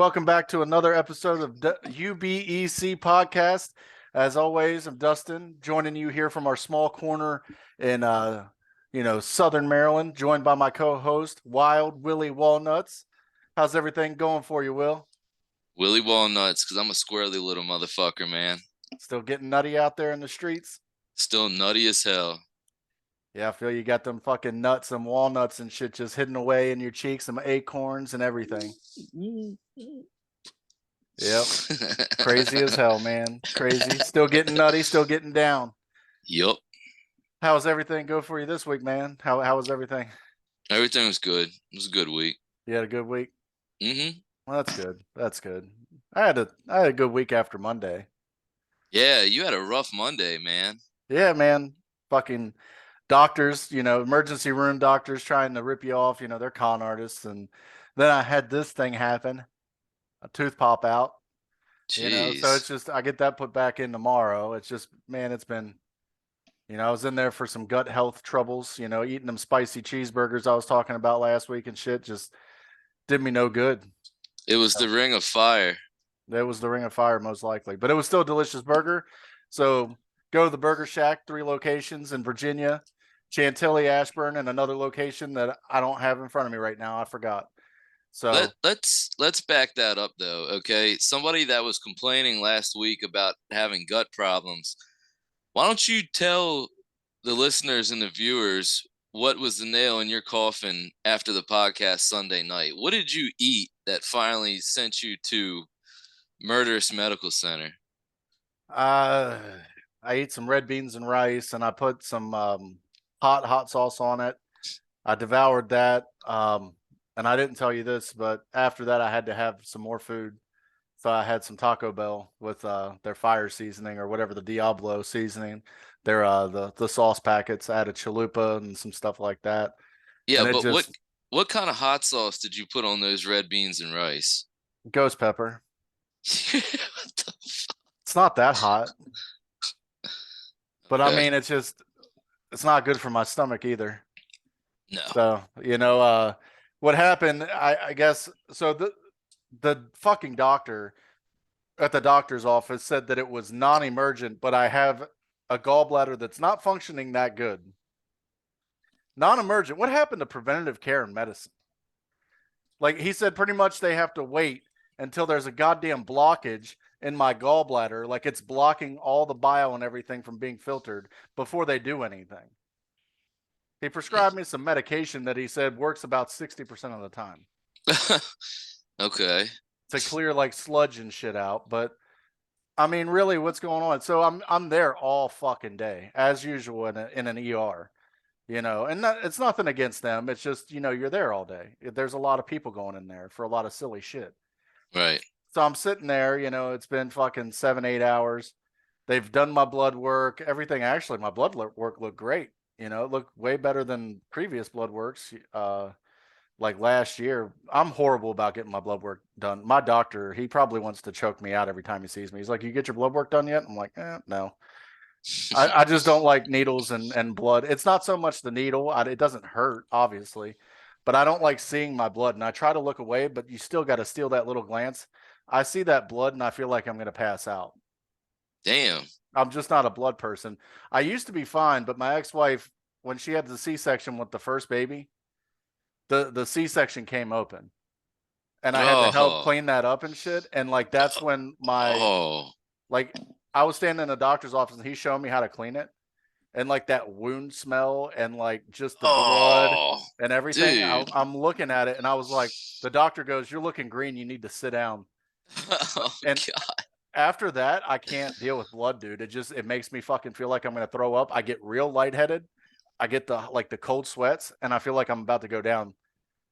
welcome back to another episode of UBEC Podcast. As always, I'm Dustin, joining you here from our small corner in, Southern Maryland, joined by my co-host, Wild Willie Walnuts. How's everything going for you, Will? Willie Walnuts, because I'm a squirrely little motherfucker, man. Still getting nutty out there in the streets? Still nutty as hell. Yeah, I feel you got them fucking nuts and walnuts and shit just hidden away in your cheeks, some acorns and everything. Yep. Crazy as hell, man. Crazy. Still getting nutty, still getting down. Yup. How's everything go for you this week, man? How was everything? Everything was good. It was a good week. You had a good week? Mm-hmm. Well, that's good. That's good. I had a good week after Monday. Yeah, you had a rough Monday, man. Yeah, man. Fucking doctors, emergency room doctors trying to rip you off, they're con artists. And then I had this thing happen, a tooth pop out. Jeez. So it's just I get that put back in tomorrow. It's just, man, it's been, I was in there for some gut health troubles, eating them spicy cheeseburgers I was talking about last week and shit just did me no good. It was the ring of fire. That was the ring of fire, most likely, but it was still a delicious burger. So go to the Burger Shack, 3 locations in Virginia, Chantilly, Ashburn, and another location that I don't have in front of me right now. I forgot. So let's back that up though. Okay, somebody that was complaining last week about having gut problems. Why don't you tell the listeners and the viewers what was the nail in your coffin after the podcast Sunday night? What did you eat that finally sent you to Murderous Medical Center? I ate some red beans and rice, and I put some hot sauce on it. I devoured that. And I didn't tell you this, but after that, I had to have some more food. So I had some Taco Bell with their fire seasoning or whatever, the Diablo seasoning. Their the sauce packets. I had a chalupa and some stuff like that. Yeah, but what kind of hot sauce did you put on those red beans and rice? Ghost pepper. What the fuck? It's not that hot. But I mean, it's not good for my stomach either. No. So, what happened, I guess, so the fucking doctor at the doctor's office said that it was non-emergent, but I have a gallbladder that's not functioning that good. Non-emergent. What happened to preventative care in medicine? Like he said, pretty much they have to wait until there's a goddamn blockage in my gallbladder, like it's blocking all the bile and everything from being filtered before they do anything. He prescribed me some medication that he said works about 60% of the time. Okay. To clear like sludge and shit out. But I mean, really, what's going on? So I'm there all fucking day, as usual in an ER, and it's nothing against them. It's just, you're there all day. There's a lot of people going in there for a lot of silly shit. Right. So I'm sitting there, it's been fucking 7-8 hours. They've done my blood work, everything. Actually, my blood work looked great. It looked way better than previous blood works. Like last year, I'm horrible about getting my blood work done. My doctor, he probably wants to choke me out every time he sees me. He's like, "You get your blood work done yet?" I'm like, no. I just don't like needles and blood. It's not so much the needle. It doesn't hurt, obviously, but I don't like seeing my blood. And I try to look away, but you still got to steal that little glance. I see that blood and I feel like I'm going to pass out. Damn. I'm just not a blood person. I used to be fine, but my ex-wife, when she had the C-section with the first baby, the C-section came open and I had to help clean that up and shit. And like, that's when like I was standing in the doctor's office and he showed me how to clean it. And like that wound smell and like just the blood and everything. I'm looking at it and I was like, the doctor goes, "You're looking green. You need to sit down." And God. After that, I can't deal with blood, dude. It makes me fucking feel like I'm going to throw up. I get real lightheaded. I get the cold sweats and I feel like I'm about to go down.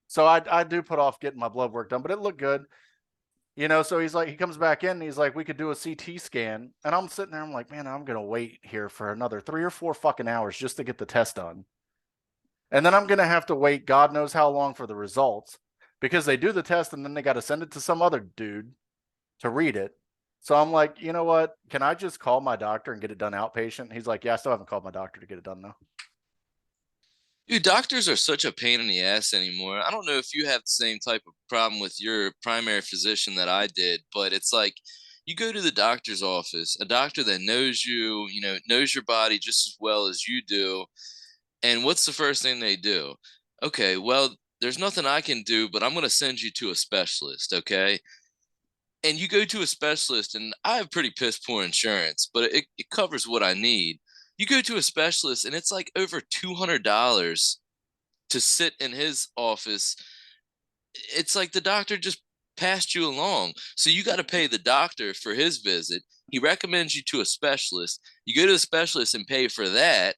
So I do put off getting my blood work done, but it looked good. So he's like, he comes back in and he's like, "We could do a CT scan." And I'm sitting there, I'm like, man, I'm going to wait here for another 3 or 4 fucking hours just to get the test done. And then I'm going to have to wait God knows how long for the results because they do the test and then they got to send it to some other dude to read it. So I'm like, you know what? Can I just call my doctor and get it done outpatient? He's like, "Yeah, I still haven't called my doctor to get it done though." Dude, doctors are such a pain in the ass anymore. I don't know if you have the same type of problem with your primary physician that I did, but it's like you go to the doctor's office, a doctor that knows you, knows your body just as well as you do. And what's the first thing they do? Okay, well, there's nothing I can do, but I'm going to send you to a specialist. Okay. And you go to a specialist, and I have pretty piss poor insurance, but it covers what I need. You go to a specialist, and it's like over $200 to sit in his office. It's like the doctor just passed you along. So you got to pay the doctor for his visit. He recommends you to a specialist. You go to a specialist and pay for that.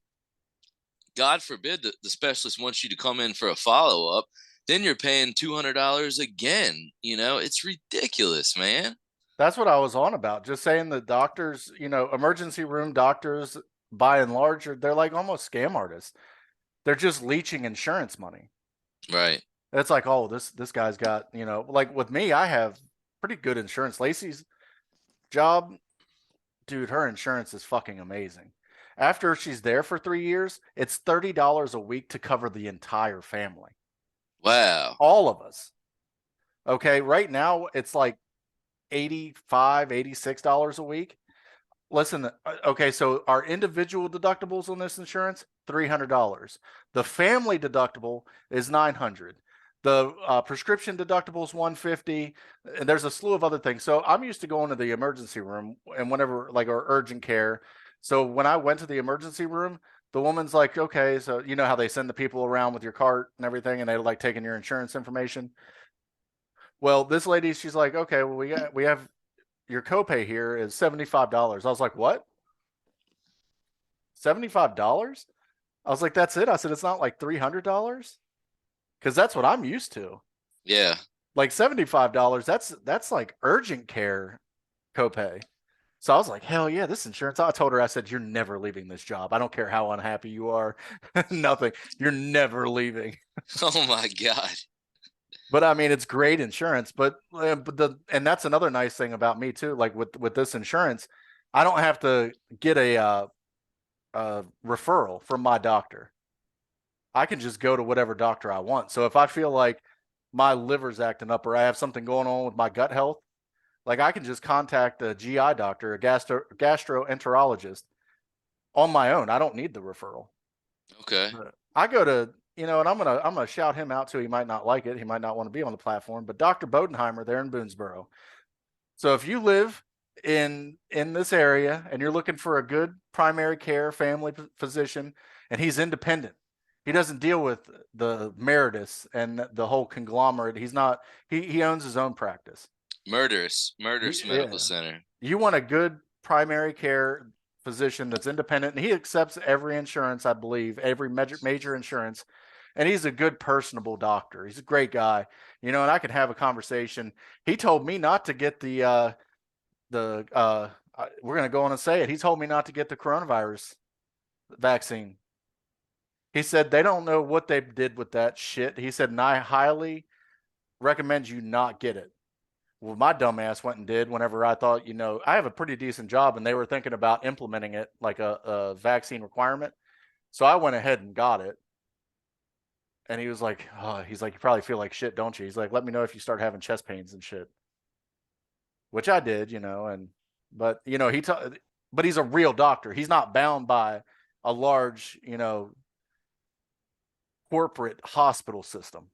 God forbid the specialist wants you to come in for a follow up. Then you're paying $200 again. It's ridiculous, man. That's what I was on about. Just saying the doctors, emergency room doctors, by and large, they're like almost scam artists. They're just leeching insurance money. Right. It's like, oh, this guy's got, like with me, I have pretty good insurance. Lacey's job, dude, her insurance is fucking amazing. After she's there for 3 years, it's $30 a week to cover the entire family, Wow. all of us. Okay, right now it's like 85, $86 a week. Listen, okay, so our individual deductibles on this insurance, $300. The family deductible is $900. The prescription deductible is $150. And there's a slew of other things. So I'm used to going to the emergency room and whenever, like, our urgent care. So when I went to the emergency room, the woman's like, okay, so you know how they send the people around with your cart and everything, and they like taking your insurance information. Well, this lady, she's like, okay, well, we have your copay here is $75. I was like, what? $75? I was like, that's it. I said, it's not like $300 because that's what I'm used to. Yeah. Like $75. That's like urgent care copay. So I was like, hell yeah, this insurance. I told her, I said, you're never leaving this job. I don't care how unhappy you are. Nothing. You're never leaving. Oh my God. But I mean, it's great insurance. And that's another nice thing about me too. Like with this insurance, I don't have to get a referral from my doctor. I can just go to whatever doctor I want. So if I feel like my liver's acting up or I have something going on with my gut health, like I can just contact a GI doctor, a gastroenterologist on my own. I don't need the referral. Okay. I go to, and I'm gonna shout him out too. He might not like it. He might not want to be on the platform, but Dr. Bodenheimer there in Boonesboro. So if you live in this area and you're looking for a good primary care family physician, and he's independent, he doesn't deal with the Merediths and the whole conglomerate. He's not. He owns his own practice. Murderous medical Yeah. center. You want a good primary care physician that's independent, and he accepts every insurance, I believe, every major insurance. And he's a good, personable doctor. He's a great guy, and I can have a conversation. He told me not to get we're going to go on and say it. He told me not to get the coronavirus vaccine. He said they don't know what they did with that shit. He said, and I highly recommend you not get it. Well, my dumb ass went and did whenever I thought, I have a pretty decent job and they were thinking about implementing it like a vaccine requirement. So I went ahead and got it. And he was like, oh, he's like, you probably feel like shit, don't you? He's like, let me know if you start having chest pains and shit, which I did, but but he's a real doctor. He's not bound by a large, corporate hospital system.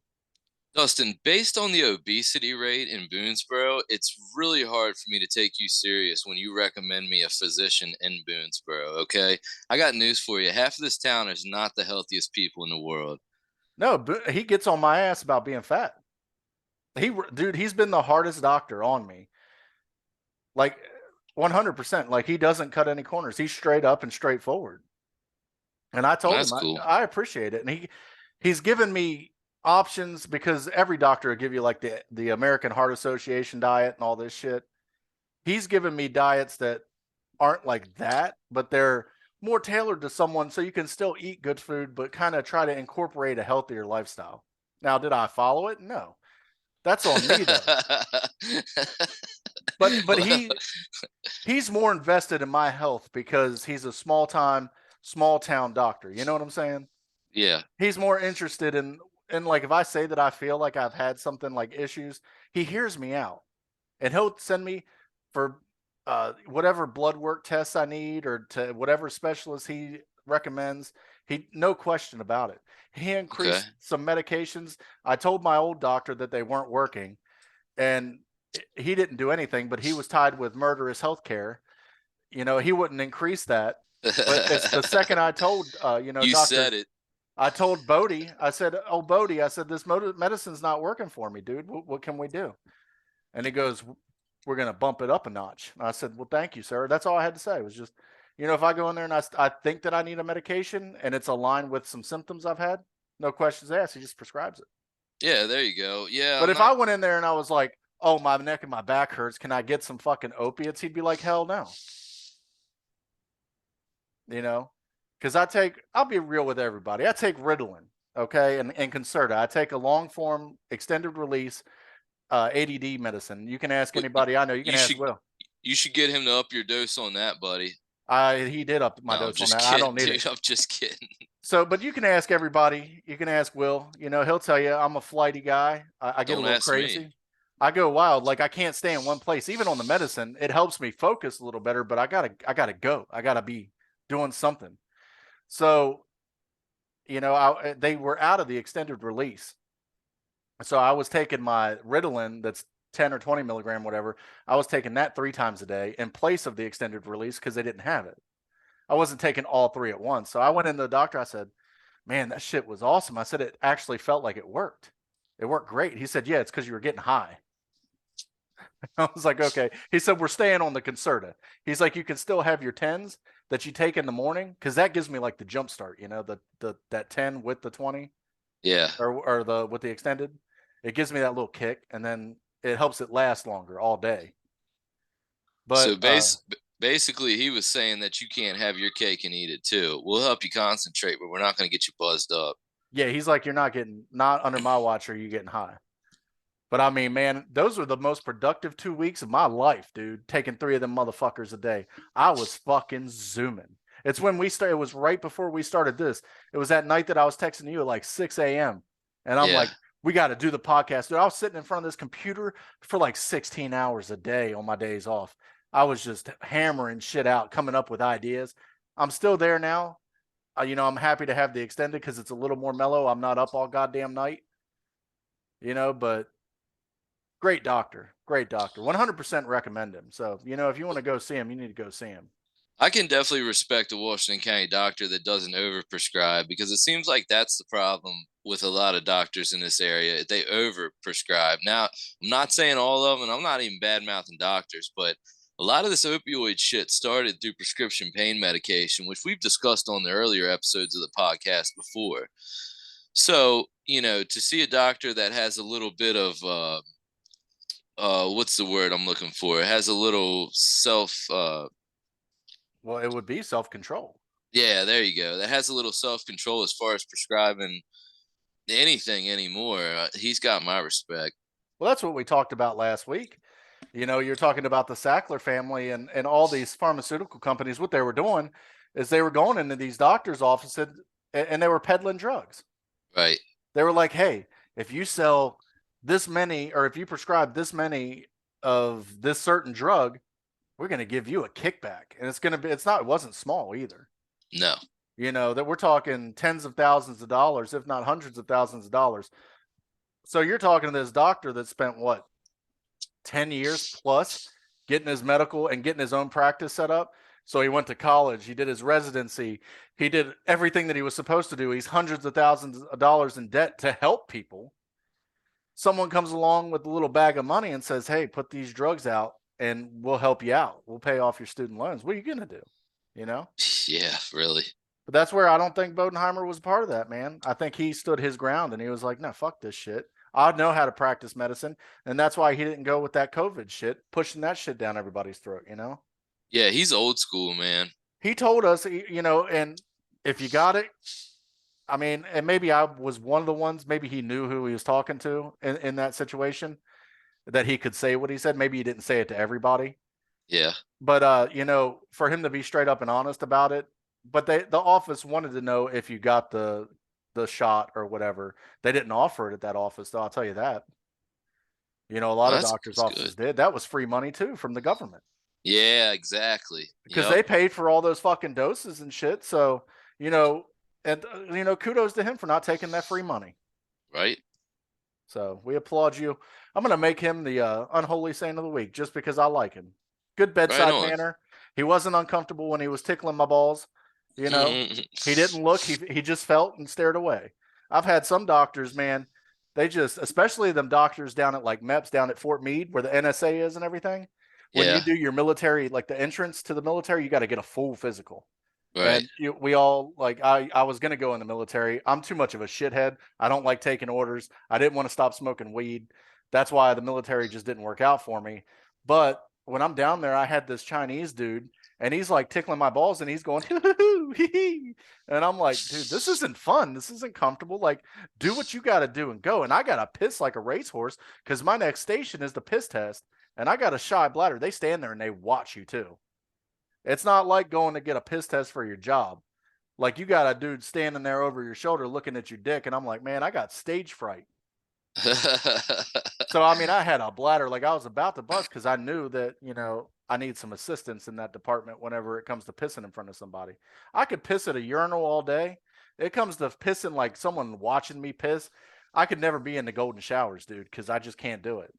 Dustin, based on the obesity rate in Boonesboro, it's really hard for me to take you serious when you recommend me a physician in Boonesboro, okay? I got news for you. Half of this town is not the healthiest people in the world. No, but he gets on my ass about being fat. Dude, he's been the hardest doctor on me. Like 100%. Like he doesn't cut any corners. He's straight up and straightforward. And I told That's him cool. I appreciate it. And he's given me options because every doctor will give you like the American Heart Association diet and all this shit. He's given me diets that aren't like that, but they're more tailored to someone so you can still eat good food, but kind of try to incorporate a healthier lifestyle. Now, did I follow it? No. That's on me though. But Well, he's more invested in my health because he's a small town doctor. You know what I'm saying? Yeah. He's more interested in like if I say that I feel like I've had something like issues, he hears me out, and he'll send me for whatever blood work tests I need or to whatever specialist he recommends. He no question about it. He Okay. increased some medications. I told my old doctor that they weren't working, and he didn't do anything, but he was tied with murderous health care. He wouldn't increase that. But it's the second I told, You doctor, said it. I told Bodie, I said, oh, Bodie, I said, this medicine's not working for me, dude. What can we do? And he goes, we're going to bump it up a notch. And I said, well, thank you, sir. That's all I had to say. It was just, if I go in there and I think that I need a medication and it's aligned with some symptoms I've had, no questions asked. He just prescribes it. Yeah, there you go. Yeah, But I'm if I not. went in there and I was like, oh, my neck and my back hurts, can I get some fucking opiates? He'd be like, hell no. Because I'll be real with everybody. I take Ritalin, okay, and Concerta. I take a long form, extended release ADD medicine. You can ask But anybody I know. You can you ask should Will. you should get him to up your dose on that, buddy. He did up my No, I'm dose on just that. I don't kidding, need it. dude. I'm just kidding. So, but you can ask everybody. You can ask Will. He'll tell you I'm a flighty guy. I get a Don't little ask me. crazy. I go wild. Like I can't stay in one place. Even on the medicine, it helps me focus a little better. But I gotta go. I gotta be doing something. So, they were out of the extended release. So I was taking my Ritalin that's 10 or 20 milligram, whatever. I was taking that 3 times a day in place of the extended release because they didn't have it. I wasn't taking all three at once. So I went into the doctor. I said, man, that shit was awesome. I said, it actually felt like it worked. It worked great. He said, yeah, it's because you were getting high. I was like, okay. He said, we're staying on the Concerta. He's like, you can still have your 10s that you take in the morning because that gives me like the jump start, that 10 with the 20 Yeah. or the with the extended. It gives me that little kick, and then it helps it last longer all day. So But basically, he was saying that you can't have your cake and eat it too. We'll help you concentrate, but we're not going to get you buzzed up. yeah, he's like, you're not under my watch are you getting high. But I mean, man, those were the most productive 2 weeks of my life, dude. Taking 3 of them motherfuckers a day. I was fucking zooming. It's when we started. It was right before we started this. It was that night that I was texting you at like 6 a.m. And I'm Yeah. like, we got to do the podcast. Dude, I was sitting in front of this computer for like 16 hours a day on my days off. I was just hammering shit out, coming up with ideas. I'm still there now. I'm happy to have the extended because it's a little more mellow. I'm not up all goddamn night, but great doctor. Great doctor. 100% recommend him. So, if you want to go see him, you need to go see him. I can definitely respect a Washington County doctor that doesn't overprescribe, because it seems like that's the problem with a lot of doctors in this area. They overprescribe. Now, I'm not saying all of them, and I'm not even bad mouthing doctors, but a lot of this opioid shit started through prescription pain medication, which we've discussed on the earlier episodes of the podcast before. So, to see a doctor that has a little bit of what's the word I'm looking for? It has a little Well, it would be self control. yeah, there you go. That has a little self control as far as prescribing anything anymore. He's got my respect. Well, that's what we talked about last week. You're talking about the Sackler family and all these pharmaceutical companies. What they were doing is they were going into these doctors' offices and they were peddling drugs. Right. They were like, hey, if you sell this many or if you prescribe this many of this certain drug, we're going to give you a kickback. And it wasn't small either. No. That we're talking tens of thousands of dollars, if not hundreds of thousands of dollars. So you're talking to this doctor that spent what, 10 years plus getting his medical and getting his own practice set up. So he went to college, he did his residency, he did everything that he was supposed to do. He's hundreds of thousands of dollars in debt to help people. Someone comes along with a little bag of money and says, hey, put these drugs out and we'll help you out. We'll pay off your student loans. What are you going to do? Yeah, really. But that's where I don't think Bodenheimer was part of that, man. I think he stood his ground and he was like, no, fuck this shit. I know how to practice medicine. And that's why he didn't go with that COVID shit, pushing that shit down everybody's throat, Yeah, he's old school, man. He told us, and if you got it, I mean, and maybe I was one of the ones, maybe he knew who he was talking to in that situation, that he could say what he said. Maybe he didn't say it to everybody. Yeah. But for him to be straight up and honest about it, but the office wanted to know if you got the the shot or whatever. They didn't offer it at that office, though. I'll tell you that. A lot Well, of that's doctors' that's good. offices did. That was free money too from the government Yeah, exactly. because Yep. they paid for all those fucking doses and shit. So, you know, and kudos to him for not taking that free money. Right. So we applaud you. I'm gonna make him the unholy saint of the week just because I like him. Good Right bedside on. manner. He wasn't uncomfortable when he was tickling my balls. He didn't look. He just felt and stared away. I've had some doctors, man. They just, especially them doctors down at like MEPS down at Fort Meade, where the NSA is and everything. When you Yeah. do your military, like the entrance to the military, you got to get a full physical. Right. And we all like I was gonna go in the military. I'm too much of a shithead. I don't like taking orders. I didn't want to stop smoking weed. That's why the military just didn't work out for me. But when I'm down there, I had this Chinese dude, and he's like tickling my balls, and he's going, and I'm like, dude, this isn't fun. This isn't comfortable. Like, do what you got to do and go. And I got to piss like a racehorse because my next station is the piss test, and I got a shy bladder. They stand there and they watch you too. It's not like going to get a piss test for your job. Like you got a dude standing there over your shoulder looking at your dick, and I'm like, man, I got stage fright. So I mean, I had a bladder, like I was about to bust because I knew that I need some assistance in that department whenever it comes to pissing in front of somebody. I could piss at a urinal all day. It comes to pissing like someone watching me piss. I could never be in the golden showers, dude, because I just can't do it.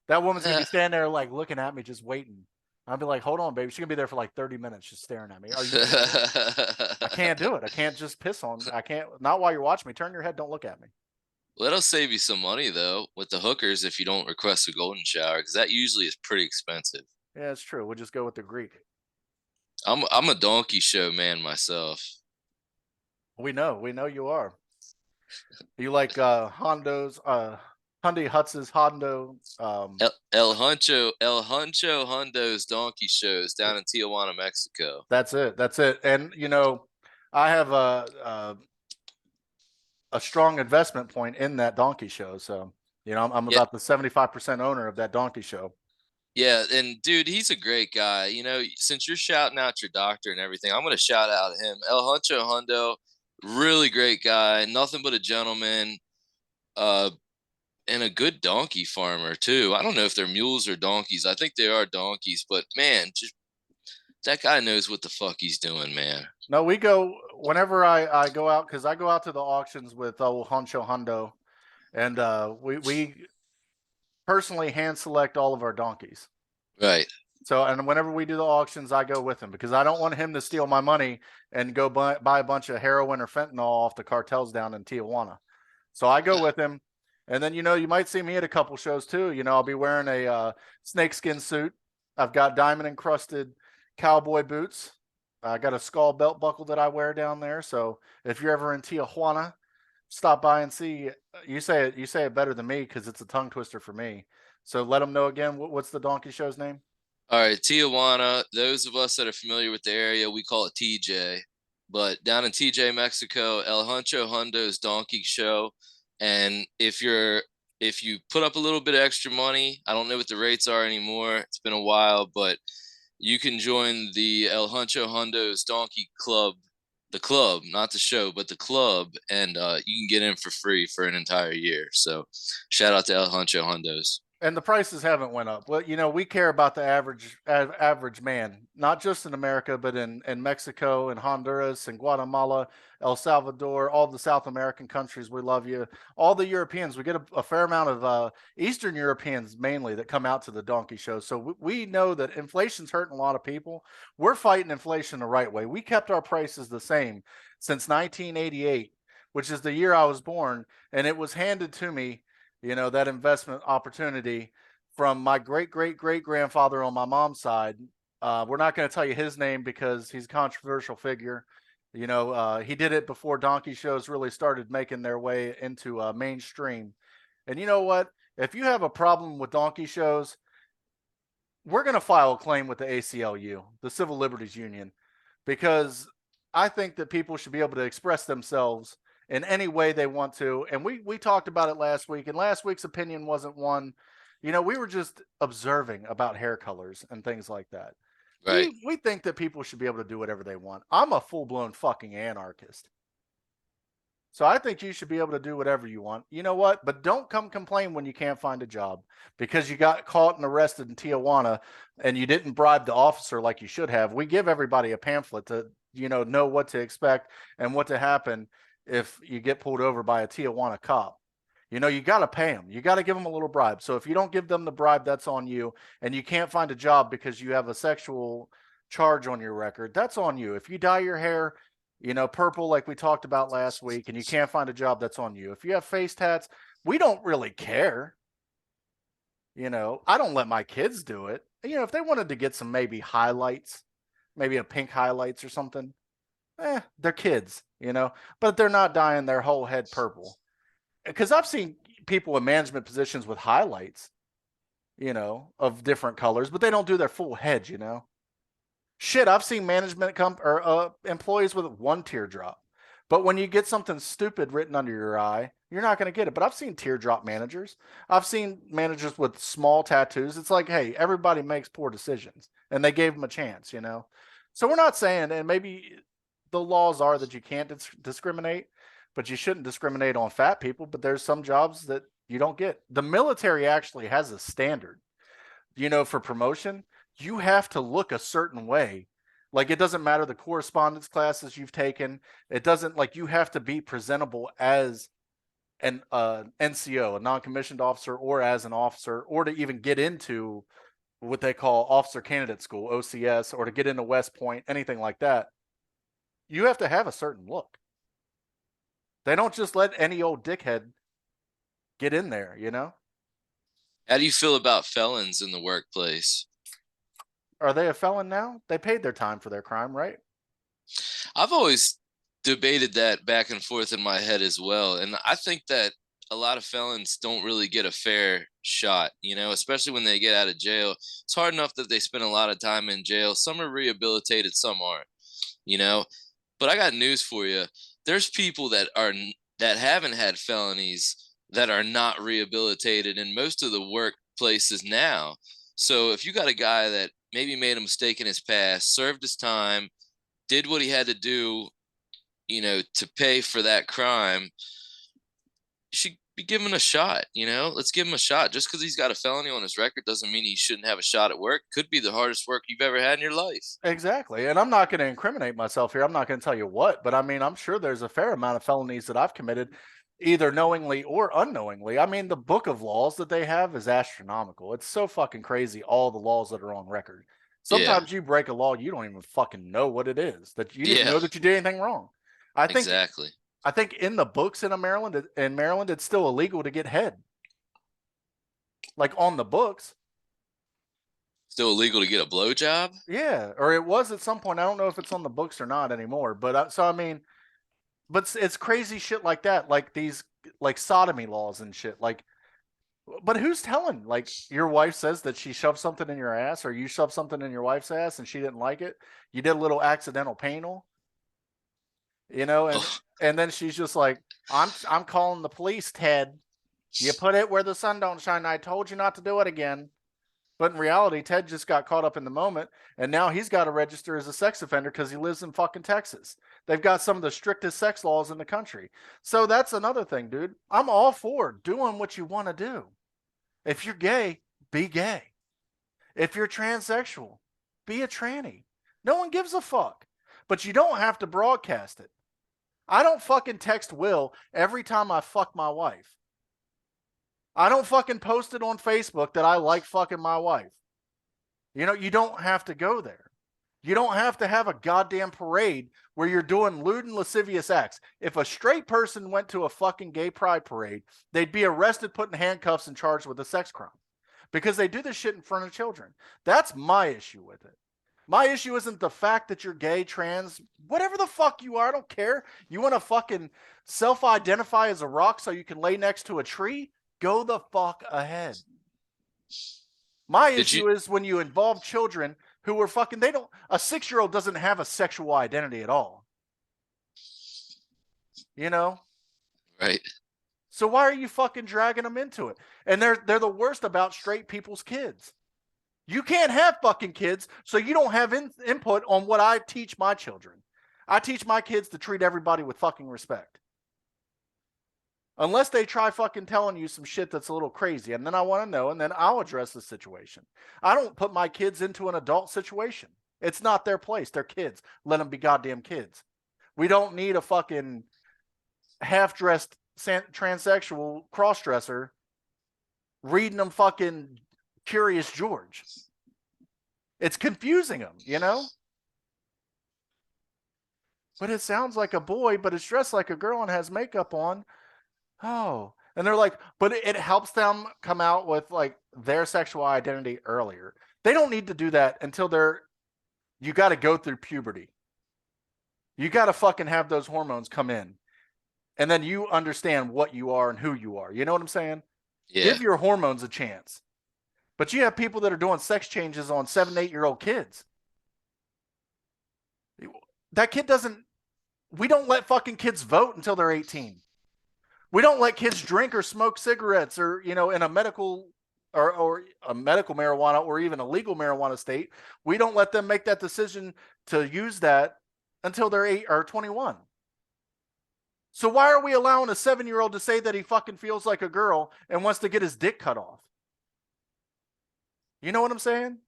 That woman's gonna be standing there like looking at me, just waiting. I'll be like, hold on, baby. She's gonna be there for like 30 minutes just staring at me. Are you kidding me? I can't do it. I can't just piss on. I can't. Not while you're watching me. Turn your head. Don't look at me. Well, that'll save you some money though with the hookers if you don't request a golden shower because that usually is pretty expensive. Yeah, it's true. We'll just go with the Greek. I'm a donkey show man myself. We know. We know you are. You like Hondo's, Hyundai Hutz's Hondo. El Huncho Hondo's donkey shows down in Tijuana, Mexico. That's it. That's it. And I have a strong investment point in that donkey show. So I'm Yeah, about the 75% owner of that donkey show. yeah, and dude, he's a great guy. Since you're shouting out your doctor and everything, I'm gonna shout out him. El Huncho Hondo, really great guy, nothing but a gentleman. Uh, and a good donkey farmer too. I don't know if they're mules or donkeys. I think they are donkeys, but man, just that guy knows what the fuck he's doing, man. No, we go whenever I go out because I go out to the auctions with old Honcho Hondo, and we personally hand select all of our donkeys. Right. So, and whenever we do the auctions, I go with him because I don't want him to steal my money and go buy a bunch of heroin or fentanyl off the cartels down in Tijuana. So I go with him. And then, you might see me at a couple shows too. I'll be wearing a snakeskin suit. I've got diamond encrusted cowboy boots. I got a skull belt buckle that I wear down there. So if you're ever in Tijuana, stop by and see. You say it better than me because it's a tongue twister for me. So let them know again. What's the donkey show's name? All right, Tijuana. Those of us that are familiar with the area, we call it TJ. But down in TJ, Mexico, El Huncho Hondo's Donkey Show. And if you put up a little bit of extra money, I don't know what the rates are anymore. It's been a while, but you can join the El Huncho Hondo's Donkey Club, the club, not the show, but the club, and you can get in for free for an entire year. So, shout out to El Huncho Hondo's. And the prices haven't went up. Well, we care about the average man, not just in America, but in Mexico and Honduras and Guatemala, El Salvador, all the South American countries. We love you. All the Europeans. We get a fair amount of Eastern Europeans mainly that come out to the donkey show. So we know that inflation's hurting a lot of people. We're fighting inflation the right way. We kept our prices the same since 1988, which is the year I was born, and it was handed to me, that investment opportunity from my great great great grandfather on my mom's side. We're not going to tell you his name because he's a controversial figure. He did it before donkey shows really started making their way into mainstream. And you know what? If you have a problem with donkey shows, we're going to file a claim with the ACLU, the Civil Liberties Union, because I think that people should be able to express themselves in any way they want to. And we talked about it last week, and last week's opinion wasn't one. We were just observing about hair colors and things like that. Right. We think that people should be able to do whatever they want. I'm a full blown fucking anarchist. So I think you should be able to do whatever you want. You know what? But don't come complain when you can't find a job because you got caught and arrested in Tijuana and you didn't bribe the officer like you should have. We give everybody a pamphlet to, know what to expect and what to happen if you get pulled over by a Tijuana cop. You got to pay them. You got to give them a little bribe. So if you don't give them the bribe, that's on you. And you can't find a job because you have a sexual charge on your record, that's on you. If you dye your hair, purple like we talked about last week, and you can't find a job, that's on you. If you have face tats, we don't really care. I don't let my kids do it. If they wanted to get some maybe highlights, maybe a pink highlights or something, they're kids, but they're not dyeing their whole head purple. Because I've seen people in management positions with highlights, of different colors, but they don't do their full head, Shit, I've seen management employees with one teardrop. But when you get something stupid written under your eye, you're not going to get it. But I've seen teardrop managers. I've seen managers with small tattoos. It's like, hey, everybody makes poor decisions, and they gave them a chance, So we're not saying, and maybe the laws are that you can't discriminate, but you shouldn't discriminate on fat people. But there's some jobs that you don't get. The military actually has a standard, for promotion. You have to look a certain way. Like, it doesn't matter the correspondence classes you've taken. It doesn't, like, you have to be presentable as an NCO, a non-commissioned officer, or as an officer, or to even get into what they call officer candidate school, OCS, or to get into West Point, anything like that. You have to have a certain look. They don't just let any old dickhead get in there, How do you feel about felons in the workplace? Are they a felon now? They paid their time for their crime, right? I've always debated that back and forth in my head as well. And I think that a lot of felons don't really get a fair shot, especially when they get out of jail. It's hard enough that they spend a lot of time in jail. Some are rehabilitated, some aren't, But I got news for you. There's people that haven't had felonies that are not rehabilitated in most of the workplaces now. So if you got a guy that maybe made a mistake in his past, served his time, did what he had to do, to pay for that crime, you should be given a shot, Let's give him a shot. Just because he's got a felony on his record doesn't mean he shouldn't have a shot at work. Could be the hardest work you've ever had in your life. Exactly. And I'm not going to incriminate myself here. I'm not going to tell you what, but I mean, I'm sure there's a fair amount of felonies that I've committed either knowingly or unknowingly. I mean, the book of laws that they have is astronomical. It's so fucking crazy, all the laws that are on record. Sometimes you break a law, you don't even fucking know what it is, that you didn't know that you did anything wrong. Exactly. I think in the books in Maryland, it's still illegal to get head. Like, on the books. Still illegal to get a blowjob? Yeah, or it was at some point. I don't know if it's on the books or not anymore. But so I mean, but it's crazy shit like that, like these like sodomy laws and shit. Like, but who's telling? Like, your wife says that she shoved something in your ass, or you shoved something in your wife's ass and she didn't like it. You did a little accidental penal, and then she's just like, I'm calling the police, Ted. You put it where the sun don't shine. I told you not to do it again. But in reality, Ted just got caught up in the moment, and now he's got to register as a sex offender because he lives in fucking Texas. They've got some of the strictest sex laws in the country. So that's another thing, dude. I'm all for doing what you want to do. If you're gay, be gay. If you're transsexual, be a tranny. No one gives a fuck. But you don't have to broadcast it. I don't fucking text Will every time I fuck my wife. I don't fucking post it on Facebook that I like fucking my wife. You don't have to go there. You don't have to have a goddamn parade where you're doing lewd and lascivious acts. If a straight person went to a fucking gay pride parade, they'd be arrested, put in handcuffs, and charged with a sex crime. Because they do this shit in front of children. That's my issue with it. My issue isn't the fact that you're gay, trans, whatever the fuck you are. I don't care. You want to fucking self-identify as a rock so you can lay next to a tree? Go the fuck ahead. My issue is when you involve children who are fucking, a 6-year-old doesn't have a sexual identity at all. Right. So why are you fucking dragging them into it? And they're the worst about straight people's kids. You can't have fucking kids, so you don't have input on what I teach my children. I teach my kids to treat everybody with fucking respect. Unless they try fucking telling you some shit that's a little crazy. And then I want to know, and then I'll address the situation. I don't put my kids into an adult situation. It's not their place. They're kids. Let them be goddamn kids. We don't need a fucking half-dressed transsexual cross-dresser reading them fucking Curious George. It's confusing them, you know? But it sounds like a boy, but it's dressed like a girl and has makeup on. Oh. And they're like, but it helps them come out with like their sexual identity earlier. They don't need to do that until you got to go through puberty. You got to fucking have those hormones come in. And then you understand what you are and who you are. You know what I'm saying? Yeah. Give your hormones a chance. But you have people that are doing sex changes on 7, 8-year-old kids. That kid we don't let fucking kids vote until they're 18. We don't let kids drink or smoke cigarettes or, in a medical or a medical marijuana or even a legal marijuana state. We don't let them make that decision to use that until they're 8 or 21. So why are we allowing a 7-year-old to say that he fucking feels like a girl and wants to get his dick cut off? You know what I'm saying?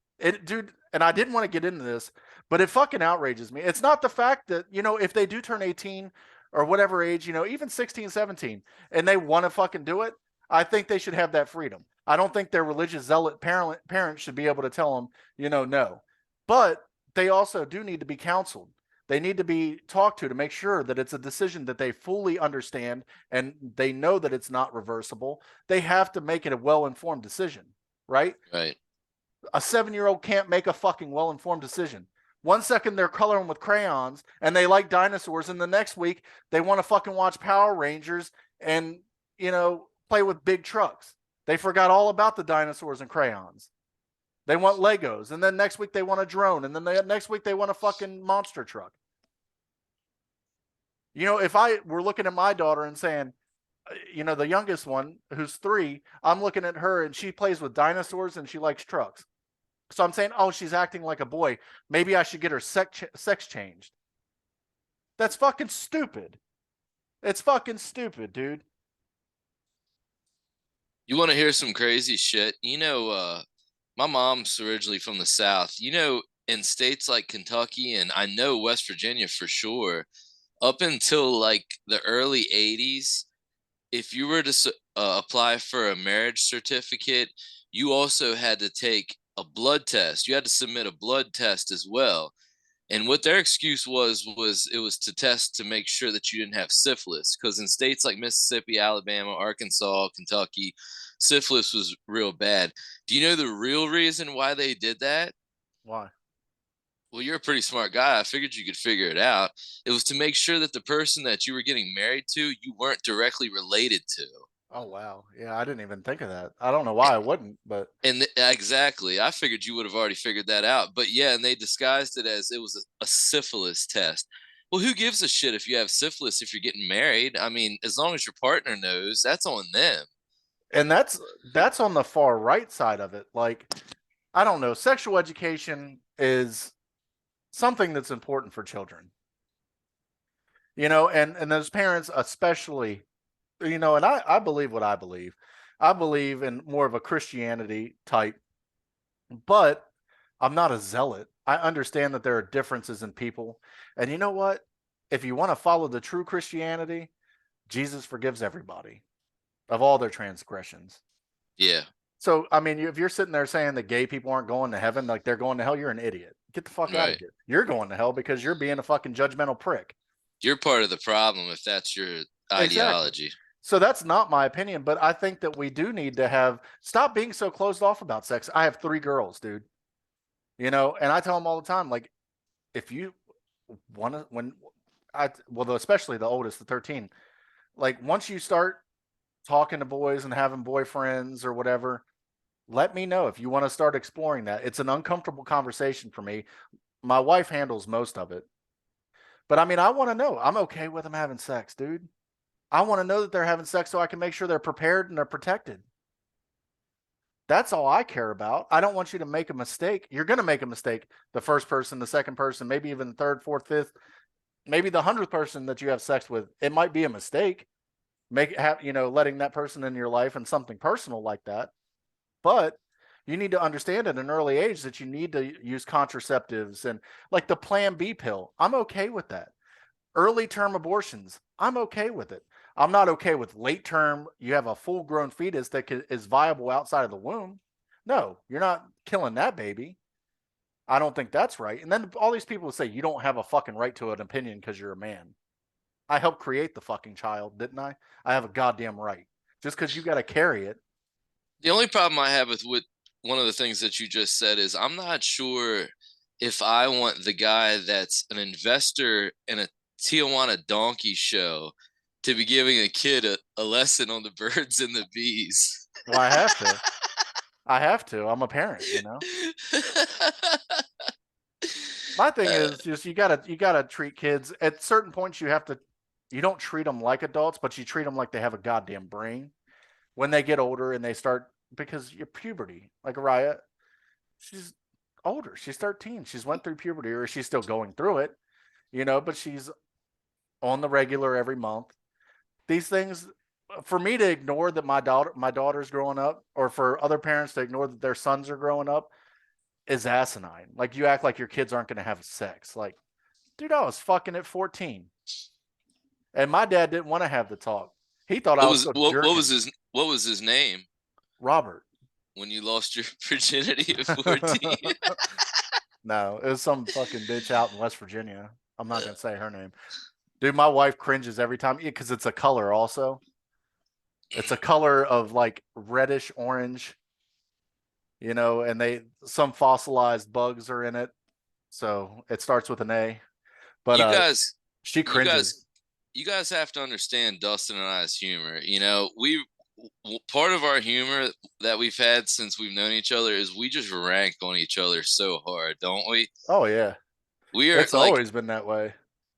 Dude, and I didn't want to get into this, but it fucking outrages me. It's not the fact that, if they do turn 18 or whatever age, even 16, 17, and they want to fucking do it, I think they should have that freedom. I don't think their religious zealot parents should be able to tell them, no. But they also do need to be counseled. They need to be talked to make sure that it's a decision that they fully understand and they know that it's not reversible. They have to make it a well-informed decision, right? Right. A 7-year-old can't make a fucking well-informed decision. One second they're coloring with crayons and they like dinosaurs, and the next week they want to fucking watch Power Rangers and, play with big trucks. They forgot all about the dinosaurs and crayons. They want Legos, and then next week they want a drone, and then next week they want a fucking monster truck. If I were looking at my daughter and saying, the youngest one, who's 3, I'm looking at her and she plays with dinosaurs and she likes trucks. So I'm saying, oh, she's acting like a boy. Maybe I should get her sex changed. That's fucking stupid. It's fucking stupid, dude. You want to hear some crazy shit? My mom's originally from the South. In states like Kentucky and I know West Virginia for sure, up until like the early 80s, if you were to apply for a marriage certificate, you also had to take a blood test. You had to submit a blood test as well. And what their excuse was it was to test to make sure that you didn't have syphilis. Because in states like Mississippi, Alabama, Arkansas, Kentucky, syphilis was real bad. Do you know the real reason why they did that? Why? Well, you're a pretty smart guy. I figured you could figure it out. It was to make sure that the person that you were getting married to, you weren't directly related to. Oh, wow. Yeah, I didn't even think of that. I don't know why I wouldn't, but. And exactly. I figured you would have already figured that out. But yeah, and they disguised it as it was a syphilis test. Well, who gives a shit if you have syphilis if you're getting married? I mean, as long as your partner knows, that's on them. And that's on the far right side of it. Like, I don't know. Sexual education is something that's important for children. And those parents especially, and I believe what I believe. I believe in more of a Christianity type, but I'm not a zealot. I understand that there are differences in people. And you know what? If you want to follow the true Christianity, Jesus forgives everybody of all their transgressions. Yeah. So, I mean, if you're sitting there saying that gay people aren't going to heaven, like they're going to hell, you're an idiot. Get the fuck out of here. You're going to hell because you're being a fucking judgmental prick. You're part of the problem if that's your ideology. Exactly. So that's not my opinion, but I think that we do need to stop being so closed off about sex. I have 3 girls, dude. And I tell them all the time, like, if you want to, especially the oldest, the 13, like once you start talking to boys and having boyfriends or whatever, let me know if you want to start exploring that. It's an uncomfortable conversation for me. My wife handles most of it. But I mean, I want to know. I'm okay with them having sex, dude. I want to know that they're having sex so I can make sure they're prepared and they're protected. That's all I care about. I don't want you to make a mistake. You're going to make a mistake. The first person, the second person, maybe even the third, fourth, fifth, maybe the 100th person that you have sex with. It might be a mistake. letting that person in your life and something personal like that. But you need to understand at an early age that you need to use contraceptives and like the Plan B pill. I'm okay with that. Early term abortions, I'm okay with it. I'm not okay with late term. You have a full grown fetus that is viable outside of the womb. No, you're not killing that baby. I don't think that's right. And then all these people say you don't have a fucking right to an opinion because you're a man. I helped create the fucking child, didn't I? I have a goddamn right. Just because you got to carry it. The only problem I have with one of the things that you just said is I'm not sure if I want the guy that's an investor in a Tijuana donkey show to be giving a kid a lesson on the birds and the bees. Well, I have to. I have to. I'm a parent, you know. My thing is just you gotta treat kids at certain points. You don't treat them like adults, but you treat them like they have a goddamn brain. When they get older and they start because your puberty, like Araya, she's older. She's 13. She's went through puberty, or she's still going through it, but she's on the regular every month. These things, for me to ignore that my daughter's growing up, or for other parents to ignore that their sons are growing up, is asinine. Like you act like your kids aren't going to have sex. Like, dude, I was fucking at 14, and my dad didn't want to have the talk. He thought I what was was still jerking. what was his name Robert. when you lost your virginity at 14? No, it was some fucking bitch out in West Virginia. I'm not gonna say her name. Dude, my wife cringes every time because it's a color also. It's a color of like reddish orange, and some fossilized bugs are in it. So it starts with an A. But you guys she you cringes. guys you guys have to understand Dustin and I's humor. We part of our humor that we've had since we've known each other is we just rank on each other so hard, don't we? Oh yeah. We are It's like always been that way.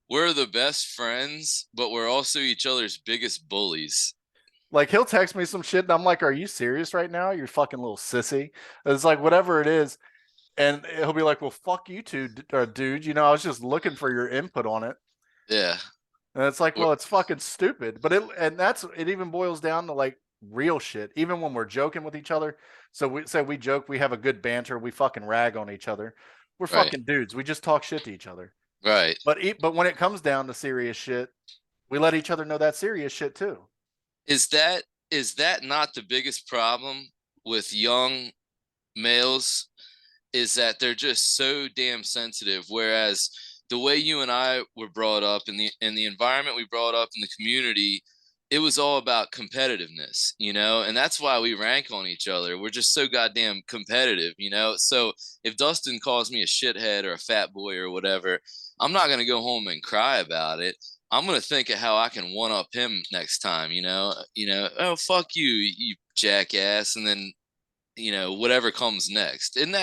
we're the best friends, but we're also each other's biggest bullies. Like he'll text me some shit and I'm like, "Are you serious right now? You fucking little sissy." It's like whatever it is. And he'll be like, "Well, fuck you two, dude. I was just looking for your input on it." Yeah. And it's like, well, it's fucking stupid. But it even boils down to like real shit. Even when we're joking with each other. So we say we joke, we have a good banter, we fucking rag on each other. We're Right. fucking dudes. We just talk shit to each other. Right. But when it comes down to serious shit, we let each other know that serious shit too. Is that not the biggest problem with young males is that they're just so damn sensitive, whereas the way you and I were brought up in the environment we brought up in the community, it was all about competitiveness, and that's why we rank on each other. We're just so goddamn competitive. So if Dustin calls me a shithead or a fat boy or whatever, I'm not gonna go home and cry about it. I'm gonna think of how I can one up him next time. Oh fuck you, you jackass, and then whatever comes next. And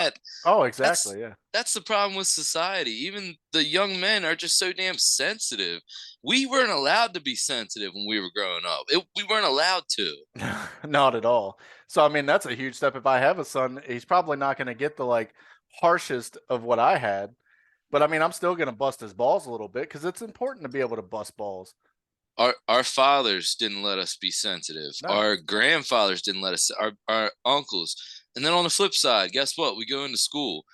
Oh, that's exactly. Yeah. that's the problem with society. Even the young men are just so damn sensitive. We weren't allowed to be sensitive when we were growing up. We weren't allowed to. Not at all. So I mean, that's a huge step. If I have a son, he's probably not going to get the like harshest of what I had. But I mean, I'm still going to bust his balls a little bit because it's important to be able to bust balls. Our fathers didn't let us be sensitive. No, Our grandfathers didn't let us. Our uncles. And then on the flip side, guess what? We go into school.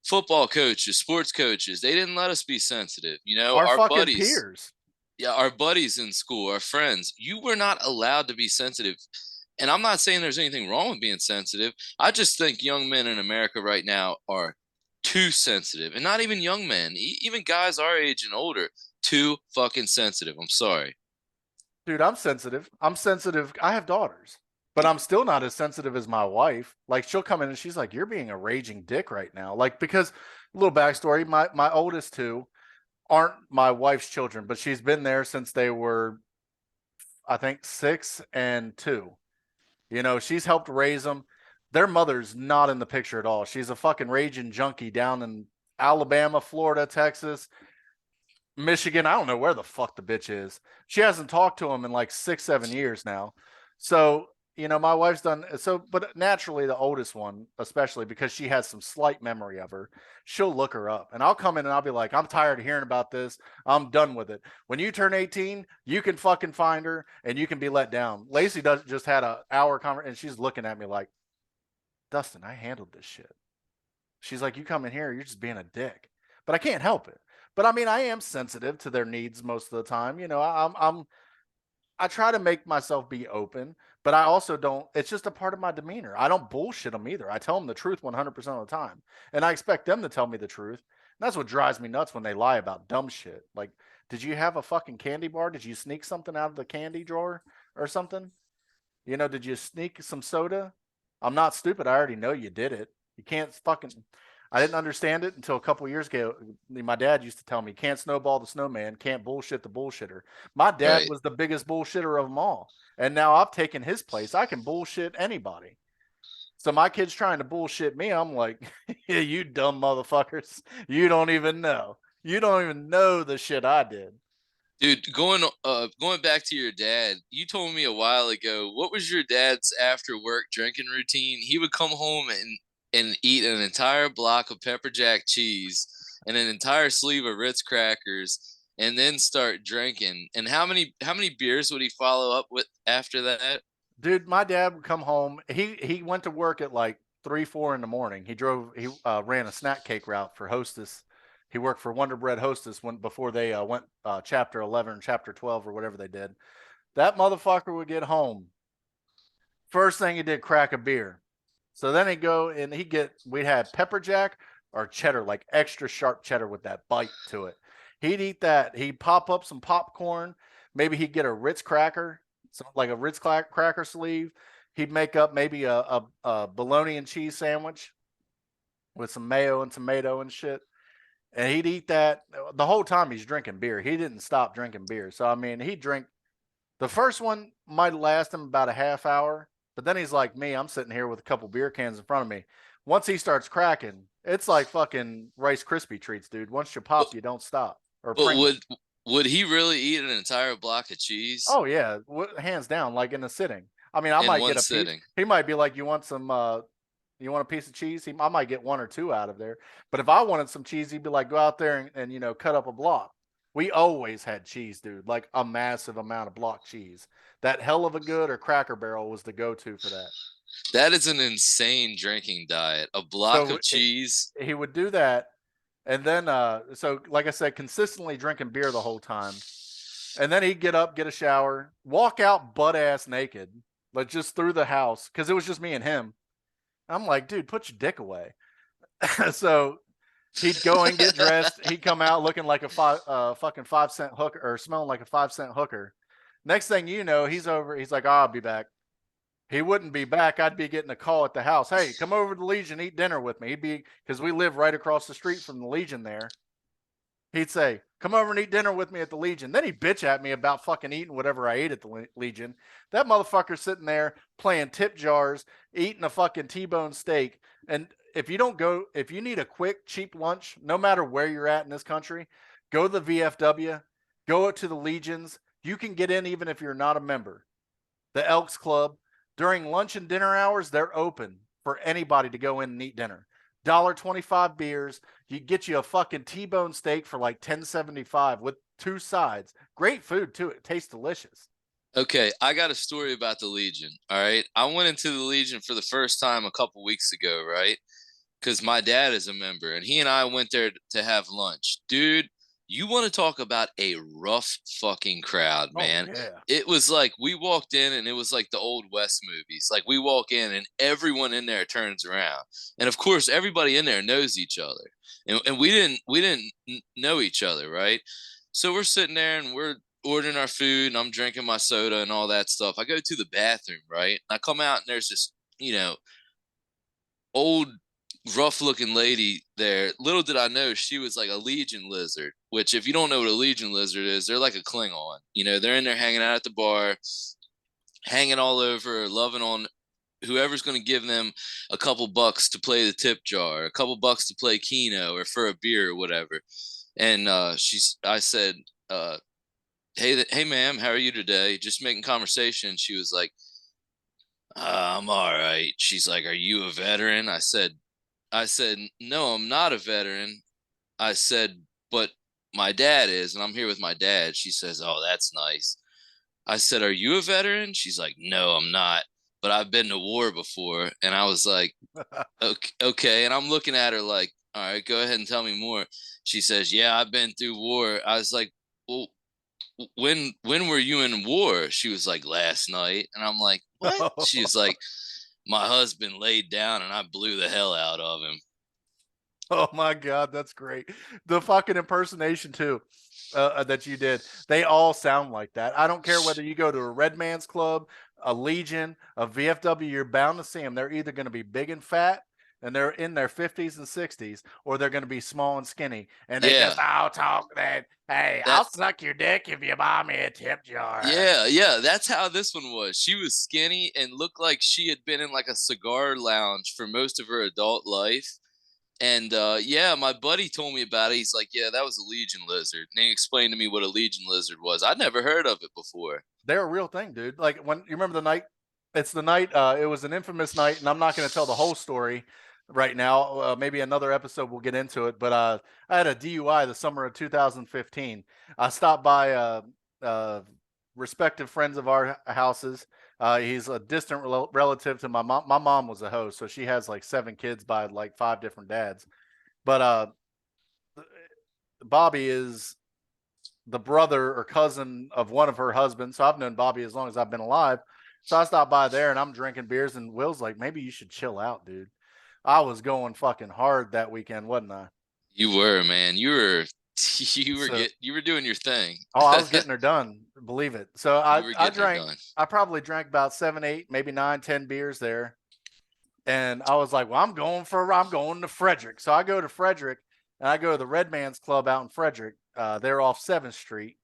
Football coaches, sports coaches, they didn't let us be sensitive. our Our fucking buddies, peers. yeah, our buddies in school, our friends, you were not allowed to be sensitive. And I'm not saying there's anything wrong with being sensitive. I just think young men in America right now are too sensitive. And not even young men, even guys our age and older, too fucking sensitive. I'm sorry. Dude, I'm sensitive. I'm sensitive. I have daughters, but I'm still not as sensitive as my wife. Like she'll come in and she's like, "You're being a raging dick right now." Like because a little backstory, my oldest two aren't my wife's children, but she's been there since they were, I think, 6 and 2. She's helped raise them. Their mother's not in the picture at all. She's a fucking raging junkie down in Alabama, Florida, Texas, Michigan. I don't know where the fuck the bitch is. She hasn't talked to him in like 6, 7 years now. So my wife's done so, but naturally, the oldest one, especially because she has some slight memory of her, she'll look her up. And I'll come in and I'll be like, I'm tired of hearing about this. I'm done with it. When you turn 18, you can fucking find her and you can be let down. Lacey just had an hour conversation and she's looking at me like, Dustin, I handled this shit. She's like, you come in here, you're just being a dick. But I can't help it. But I mean, I am sensitive to their needs most of the time. I try to make myself be open, but I also don't. It's just a part of my demeanor. I don't bullshit them either. I tell them the truth 100% of the time, and I expect them to tell me the truth. And that's what drives me nuts when they lie about dumb shit. Like, did you have a fucking candy bar? Did you sneak something out of the candy drawer or something? Did you sneak some soda? I'm not stupid. I already know you did it. You can't fucking. I didn't understand it until a couple years ago. My dad used to tell me, "Can't snowball the snowman, can't bullshit the bullshitter." My dad Right. was the biggest bullshitter of them all, and now I've taken his place. I can bullshit anybody. So my kid's trying to bullshit me. I'm like, yeah, you dumb motherfuckers. You don't even know. You don't even know the shit I did. Dude, going back to your dad, you told me a while ago, what was your dad's after work drinking routine? He would come home and eat an entire block of pepper jack cheese and an entire sleeve of Ritz crackers and then start drinking. And how many beers would he follow up with after that? Dude, my dad would come home. He went to work at like 3, 4 in the morning. He ran a snack cake route for Hostess. He worked for Wonder Bread Hostess before they went chapter 11 or chapter 12 or whatever they did. That motherfucker would get home. First thing he did, crack a beer. So then he'd go and we'd have pepper jack or cheddar, like extra sharp cheddar with that bite to it. He'd eat that. He'd pop up some popcorn. Maybe he'd get a Ritz cracker, like a Ritz cracker sleeve. He'd make up maybe a bologna and cheese sandwich with some mayo and tomato and shit. And he'd eat that the whole time he's drinking beer. He didn't stop drinking beer. So, I mean, he'd drink the first one might last him about a half hour, but then he's like me. I'm sitting here with a couple beer cans in front of me. Once he starts cracking, it's like fucking Rice Krispie treats, dude. Once you But, pop, you don't stop. Or but Pringles. would he really eat an entire block of cheese Oh yeah, hands down, like in a sitting. I mean, I in might one get a piece. sitting? He might be like, "You want some? You want a piece of cheese?" I might get one or two out of there. But if I wanted some cheese, he'd be like, "Go out there and cut up a block." We always had cheese, dude, like a massive amount of block cheese. That Hell of a Good or Cracker Barrel was the go-to for that. That is an insane drinking diet. A block So of cheese. he would do that, and then so like I said, consistently drinking beer the whole time. And then he'd get up, get a shower, walk out butt ass naked, like just through the house, because it was just me and him. I'm like, dude, put your dick away. So he'd go and get dressed. He'd come out looking like a fucking 5 cent hooker or smelling like a 5 cent hooker. Next thing you know, he's over. He's like, oh, I'll be back. He wouldn't be back. I'd be getting a call at the house. Hey, come over to the Legion, eat dinner with me. He'd be, because we live right across the street from the Legion there. He'd say, come over and eat dinner with me at the Legion. Then he'd bitch at me about fucking eating whatever I ate at the Legion. That motherfucker sitting there playing tip jars, eating a fucking T-bone steak. And if you need a quick, cheap lunch, no matter where you're at in this country, go to the VFW, go to the Legions. You can get in even if you're not a member. The Elks Club, during lunch and dinner hours, they're open for anybody to go in and eat dinner. $1.25 beers. You get you a fucking T-bone steak for like $10.75 with 2 sides. Great food too. It tastes delicious. Okay, I got a story about the Legion. All right. I went into the Legion for the first time a couple weeks ago, right? Because my dad is a member and he and I went there to have lunch. Dude, you want to talk about a rough fucking crowd, Oh man. yeah. It was like we walked in and it was like the old West movies. Like we walk in and everyone in there turns around. And of course, everybody in there knows each other. And we didn't know each other, right? So we're sitting there and we're ordering our food and I'm drinking my soda and all that stuff. I go to the bathroom, right? I come out and there's this, old rough looking lady there. Little did I know she was like a Legion lizard, which if you don't know what a Legion lizard is, they're like a Klingon. They're in there hanging out at the bar, hanging all over, loving on whoever's going to give them a couple bucks to play the tip jar, a couple bucks to play Keno or for a beer or whatever. And I said, hey, ma'am, how are you today? Just making conversation. She was like, I'm all right. She's like, are you a veteran? I said, no, I'm not a veteran. I said, but my dad is, and I'm here with my dad. She says, oh, that's nice. I said, are you a veteran? She's like, no, I'm not, but I've been to war before. And I was like, okay, okay. And I'm looking at her like, all right, go ahead and tell me more. She says, yeah, I've been through war. I was like, well, when were you in war? She was like, last night. And I'm like, what? She was like, my husband laid down and I blew the hell out of him. Oh my God, that's great. The fucking impersonation too, that you did. They all sound like that. I don't care whether you go to a Red Man's Club, a Legion, a VFW. You're bound to see them. They're either going to be big and fat, and they're in their 50s and 60s, or they're going to be small and skinny, and they Yeah, just all talk that. Hey, I'll that's suck your dick if you buy me a tip jar. yeah. That's how this one was. She was skinny and looked like she had been in like a cigar lounge for most of her adult life. And yeah, my buddy told me about it. He's like, yeah, that was a Legion lizard. And he explained to me what a Legion lizard was. I'd never heard of it before. They're a real thing, dude. Like when you remember the night, it's the night. It was an infamous night, and I'm not going to tell the whole story right now. Maybe another episode we'll get into it. But I had a DUI the summer of 2015. I stopped by respective friends of our houses. He's a distant relative to my mom. My mom was a host, so she has like 7 kids by like 5 different dads. But Bobby is the brother or cousin of one of her husbands. So I've known Bobby as long as I've been alive. So I stopped by there and I'm drinking beers, and Will's like, maybe you should chill out, dude. I was going fucking hard that weekend, wasn't I? You were, man. You were So, you were doing your thing. oh, I was getting her done, believe it. So You were I getting her drank, done. I probably drank about 7, 8, maybe 9, 10 beers there. And I was like, well, I'm going to Frederick. So I go to Frederick and I go to the Red Man's Club out in Frederick. They're off 7th Street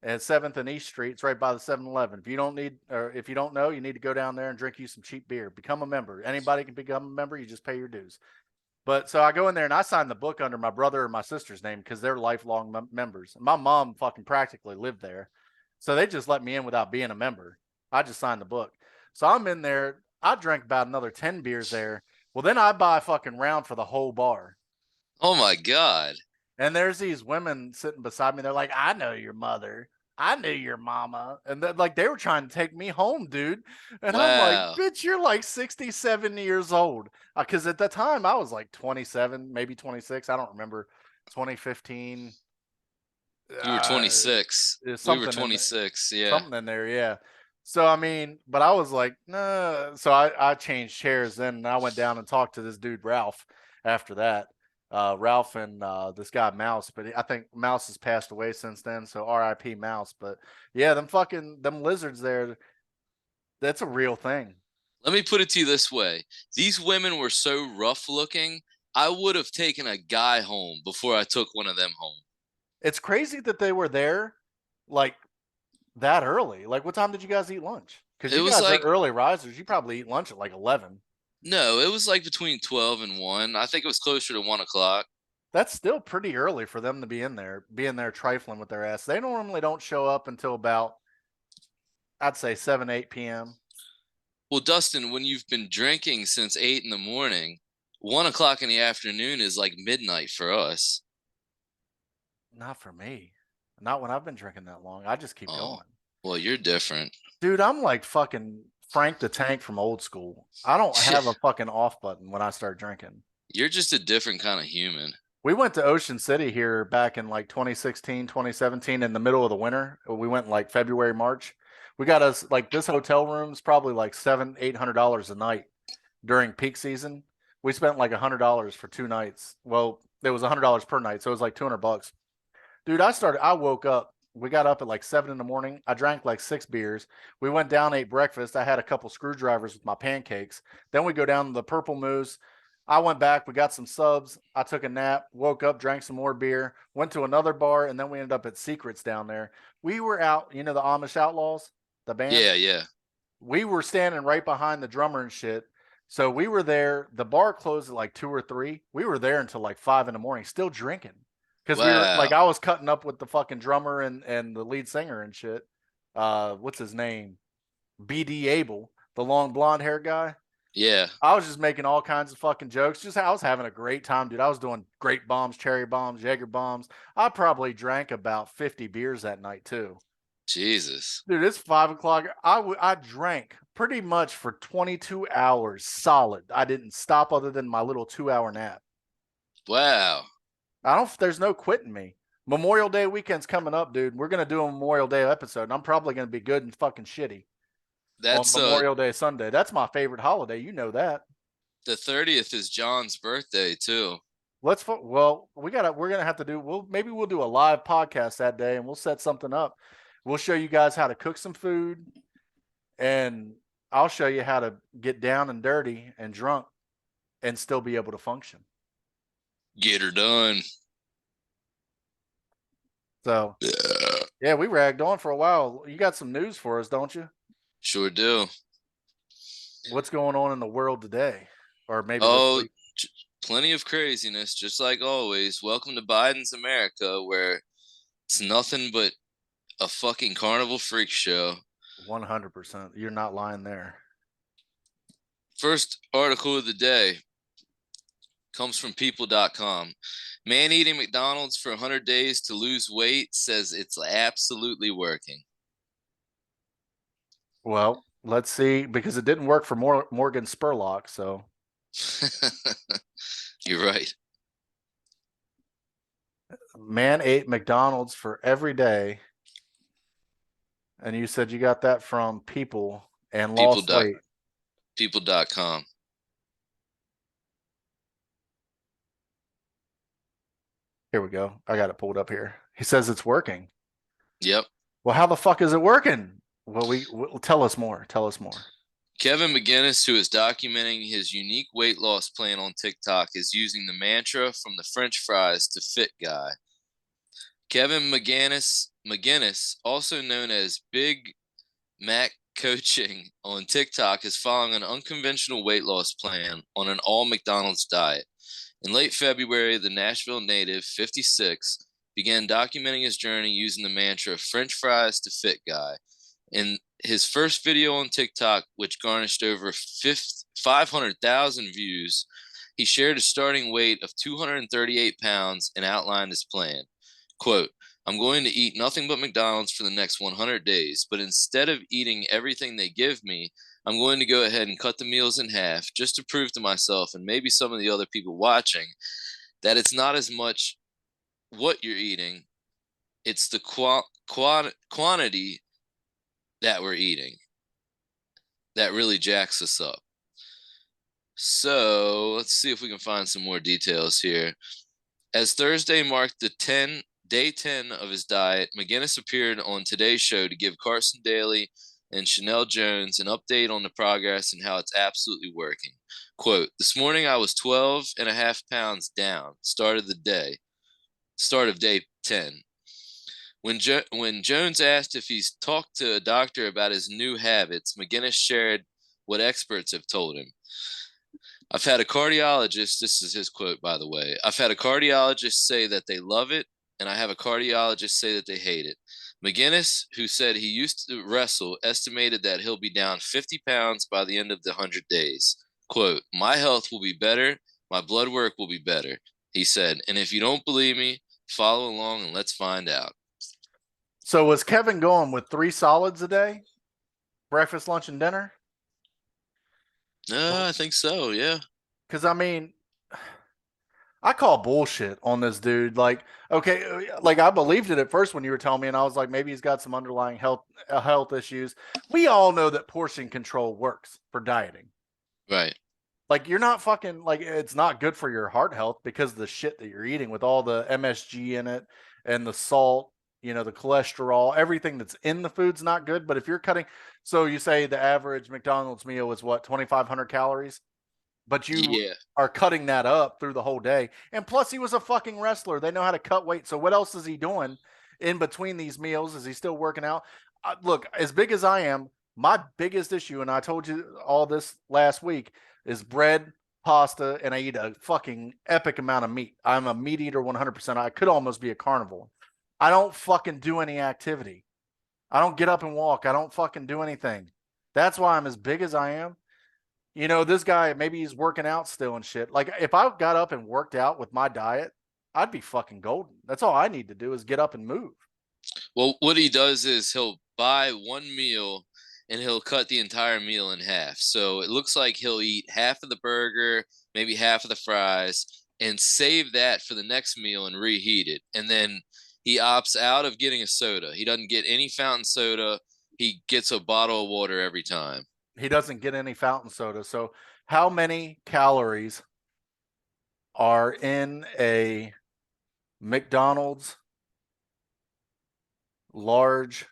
and 7th and East Street. It's right by the 7-Eleven. If you don't need, or if you don't know, you need to go down there and drink you some cheap beer. Become a member. Anybody can become a member. You just pay your dues. But so I go in there and I sign the book under my brother or my sister's name because they're lifelong members. My mom fucking practically lived there. So they just let me in without being a member. I just signed the book. So I'm in there. I drank about another 10 beers there. Well, then I buy a fucking round for the whole bar. Oh my god. And there's these women sitting beside me. They're like, I know your mother. I knew your mama. And like they were trying to take me home, dude. And I'm like, Wow. bitch, you're like 67 years old. Because at the time I was like 27, maybe 26. I don't remember. 2015. You were Uh, 26. there's We were something in there. 26. Yeah. Something in there, yeah. So I mean, but I was like, nah. So I changed chairs then, and I went down and talked to this dude Ralph after that. Ralph and this guy Mouse, but I think Mouse has passed away since then. So R.I.P. Mouse. But yeah, them lizards there, that's a real thing. Let me put it to you this way. These women were so rough looking, I would have taken a guy home before I took one of them home. It's crazy that they were there like that early. Like, what time did you guys eat lunch? Because It you was guys are like early risers. You probably eat lunch at like 11. no, it was like between 12 and 1. I think it was closer to 1 o'clock. That's still pretty early for them to be in there trifling with their ass. They normally don't show up until about, I'd say 7, 8 p.m. Well, Dustin, when you've been drinking since 8 in the morning, 1 o'clock in the afternoon is like midnight for us. Not for me. Not when I've been drinking that long. I just keep Oh, going. well, you're different. Dude, I'm like fucking Frank the Tank from old school. I don't have a fucking off button when I start drinking. You're just a different kind of human. We went to Ocean City here back in like 2016, 2017 in the middle of the winter. We went in like February, March. We got us like this hotel room's probably like $700, $800 a night during peak season. We spent like $100 for 2 nights. Well, it was $100 per night, so it was like $200. Dude, I woke up. We got up at like 7 in the morning. I drank like 6 beers. We went down, ate breakfast. I had a couple screwdrivers with my pancakes. Then we go down to the Purple Moose. I went back. We got some subs. I took a nap, woke up, drank some more beer, went to another bar, and then we ended up at Secrets down there. We were out, the Amish Outlaws, the band. Yeah, yeah. We were standing right behind the drummer and shit. So we were there. The bar closed at like 2 or 3. We were there until like 5 in the morning, still drinking. Because we were like, Wow. I was cutting up with the fucking drummer and the lead singer and shit. What's his name? BD Abel. the long blonde hair guy. Yeah. I was just making all kinds of fucking jokes. Just I was having a great time, dude. I was doing grape bombs, cherry bombs, Jaeger bombs. I probably drank about 50 beers that night too. Jesus. Dude, it's 5 o'clock. I drank pretty much for 22 hours solid. I didn't stop other than my little 2 hour nap. Wow. There's no quitting me. Memorial Day weekend's coming up, dude. We're gonna do a Memorial Day episode, and I'm probably gonna be good and fucking shitty on That's Memorial Day Sunday. That's my favorite holiday. You know that. the 30th is John's birthday too. We're gonna have to do. Maybe we'll do a live podcast that day, and we'll set something up. We'll show you guys how to cook some food, and I'll show you how to get down and dirty and drunk, and still be able to function. Get her done. So, yeah, we ragged on for a while. You got some news for us, don't you? Sure do. What's going on in the world today, or maybe this week? Plenty of craziness, just like always. Welcome to Biden's America, where it's nothing but a fucking carnival freak show. 100%. You're not lying there. First article of the day comes from people.com. Man eating McDonald's for 100 days to lose weight says it's absolutely working. Well, let's see, because it didn't work for Morgan Spurlock, so. You're right. Man ate McDonald's for every day. And you said you got that from People and lost weight. People.com. Here we go. I got it pulled up here. He says it's working. Yep. Well, how the fuck is it working? Well, tell us more. Tell us more. Kevin McGinnis, who is documenting his unique weight loss plan on TikTok, is using the mantra from the French fries to fit guy. Kevin McGinnis, also known as Big Mac Coaching on TikTok, is following an unconventional weight loss plan on an all McDonald's diet. In late February, the Nashville native, 56, began documenting his journey using the mantra French fries to fit guy. In his first video on TikTok, which garnished over 500,000 views, he shared a starting weight of 238 pounds and outlined his plan. Quote, I'm going to eat nothing but McDonald's for the next 100 days, but instead of eating everything they give me, I'm going to go ahead and cut the meals in half just to prove to myself and maybe some of the other people watching that it's not as much what you're eating, it's the quantity that we're eating that really jacks us up. So let's see if we can find some more details here. As Thursday marked the day 10 of his diet, McGinnis appeared on Today's Show to give Carson Daly and Chanel Jones an update on the progress and how it's absolutely working. Quote, this morning I was 12 and a half pounds down, start of day 10. When Jones asked if he's talked to a doctor about his new habits, McGinnis shared what experts have told him. I've had a cardiologist, this is his quote, by the way. I've had a cardiologist say that they love it, and I have a cardiologist say that they hate it. McGinnis, who said he used to wrestle, estimated that he'll be down 50 pounds by the end of the 100 days. Quote, my health will be better, my blood work will be better, he said. And if you don't believe me, follow along and let's find out. So was Kevin going with 3 solids a day? Breakfast, lunch, and dinner? I think so, yeah. Because, I mean, I call bullshit on this dude. Like, okay, like I believed it at first when you were telling me, and I was like, maybe he's got some underlying health issues. We all know that portion control works for dieting. Right. Like, you're not fucking, like, it's not good for your heart health because of the shit that you're eating with all the MSG in it and the salt, you know, the cholesterol, everything that's in the food's not good. But if you're cutting, so you say the average McDonald's meal is what, 2,500 calories? But you are cutting that up through the whole day. And plus, he was a fucking wrestler. They know how to cut weight. So what else is he doing in between these meals? Is he still working out? Look, as big as I am, my biggest issue, and I told you all this last week, is bread, pasta, and I eat a fucking epic amount of meat. I'm a meat eater 100%. I could almost be a carnivore. I don't fucking do any activity. I don't get up and walk. I don't fucking do anything. That's why I'm as big as I am. You know, this guy, maybe he's working out still and shit. Like, if I got up and worked out with my diet, I'd be fucking golden. That's all I need to do is get up and move. Well, what he does is he'll buy one meal and he'll cut the entire meal in half. So it looks like he'll eat half of the burger, maybe half of the fries, and save that for the next meal and reheat it. And then he opts out of getting a soda. He doesn't get any fountain soda. He gets a bottle of water every time. He doesn't get any fountain soda. So, how many calories are in a McDonald's large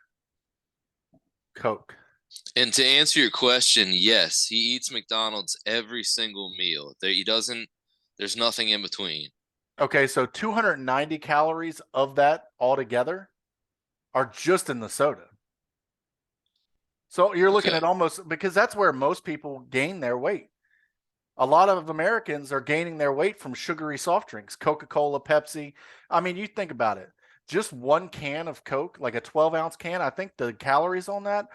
Coke? And to answer your question, yes, he eats McDonald's every single meal. There, he doesn't. There's nothing in between. Okay, so 290 calories of that altogether are just in the soda. So you're looking Okay. at almost, because that's where most people gain their weight. A lot of Americans are gaining their weight from sugary soft drinks, Coca-Cola, Pepsi. I mean, you think about it. Just one can of Coke, like a 12-ounce can, I think the calories on that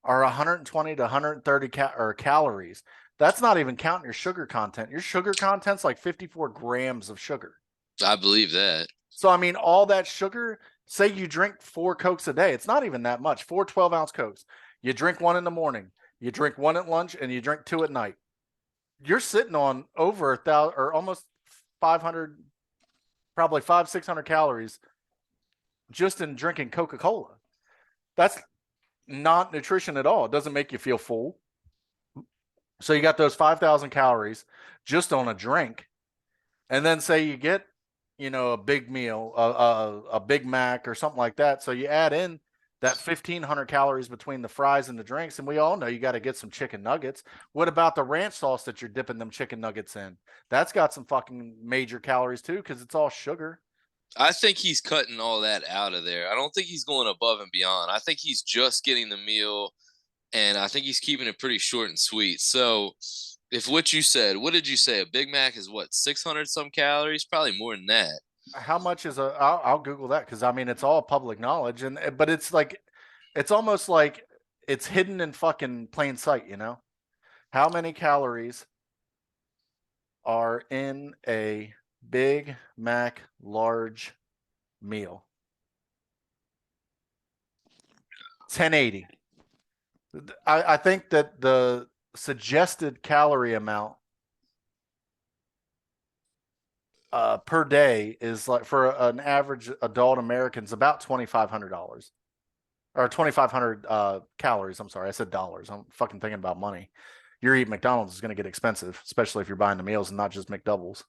are 120 to 130 calories. That's not even counting your sugar content. Your sugar content's like 54 grams of sugar. I believe that. So, I mean, all that sugar, say you drink 4 Cokes a day, it's not even that much, 4 12-ounce Cokes. You drink one in the morning, you drink one at lunch, and you drink 2 at night. You're sitting on over 1,000 or almost 500, probably 600 calories just in drinking Coca-Cola. That's not nutrition at all. It doesn't make you feel full. So you got those 5,000 calories just on a drink. And then say you get, a big meal, a Big Mac or something like that. So you add in that 1,500 calories between the fries and the drinks. And we all know you got to get some chicken nuggets. What about the ranch sauce that you're dipping them chicken nuggets in? That's got some fucking major calories too, because it's all sugar. I think he's cutting all that out of there. I don't think he's going above and beyond. I think he's just getting the meal, and I think he's keeping it pretty short and sweet. So, if what you said, what did you say? A Big Mac is what, 600 some calories? Probably more than that. How much is a? I'll Google that, because I mean it's all public knowledge, and but it's like, it's almost like it's hidden in fucking plain sight. How many calories are in a Big Mac large meal? 1080. I think that the suggested calorie amount per day is, like, for an average adult American, is about $2,500 or 2,500 calories. I'm sorry, I said dollars. I'm fucking thinking about money. Your eating McDonald's is going to get expensive, especially if you're buying the meals and not just McDoubles.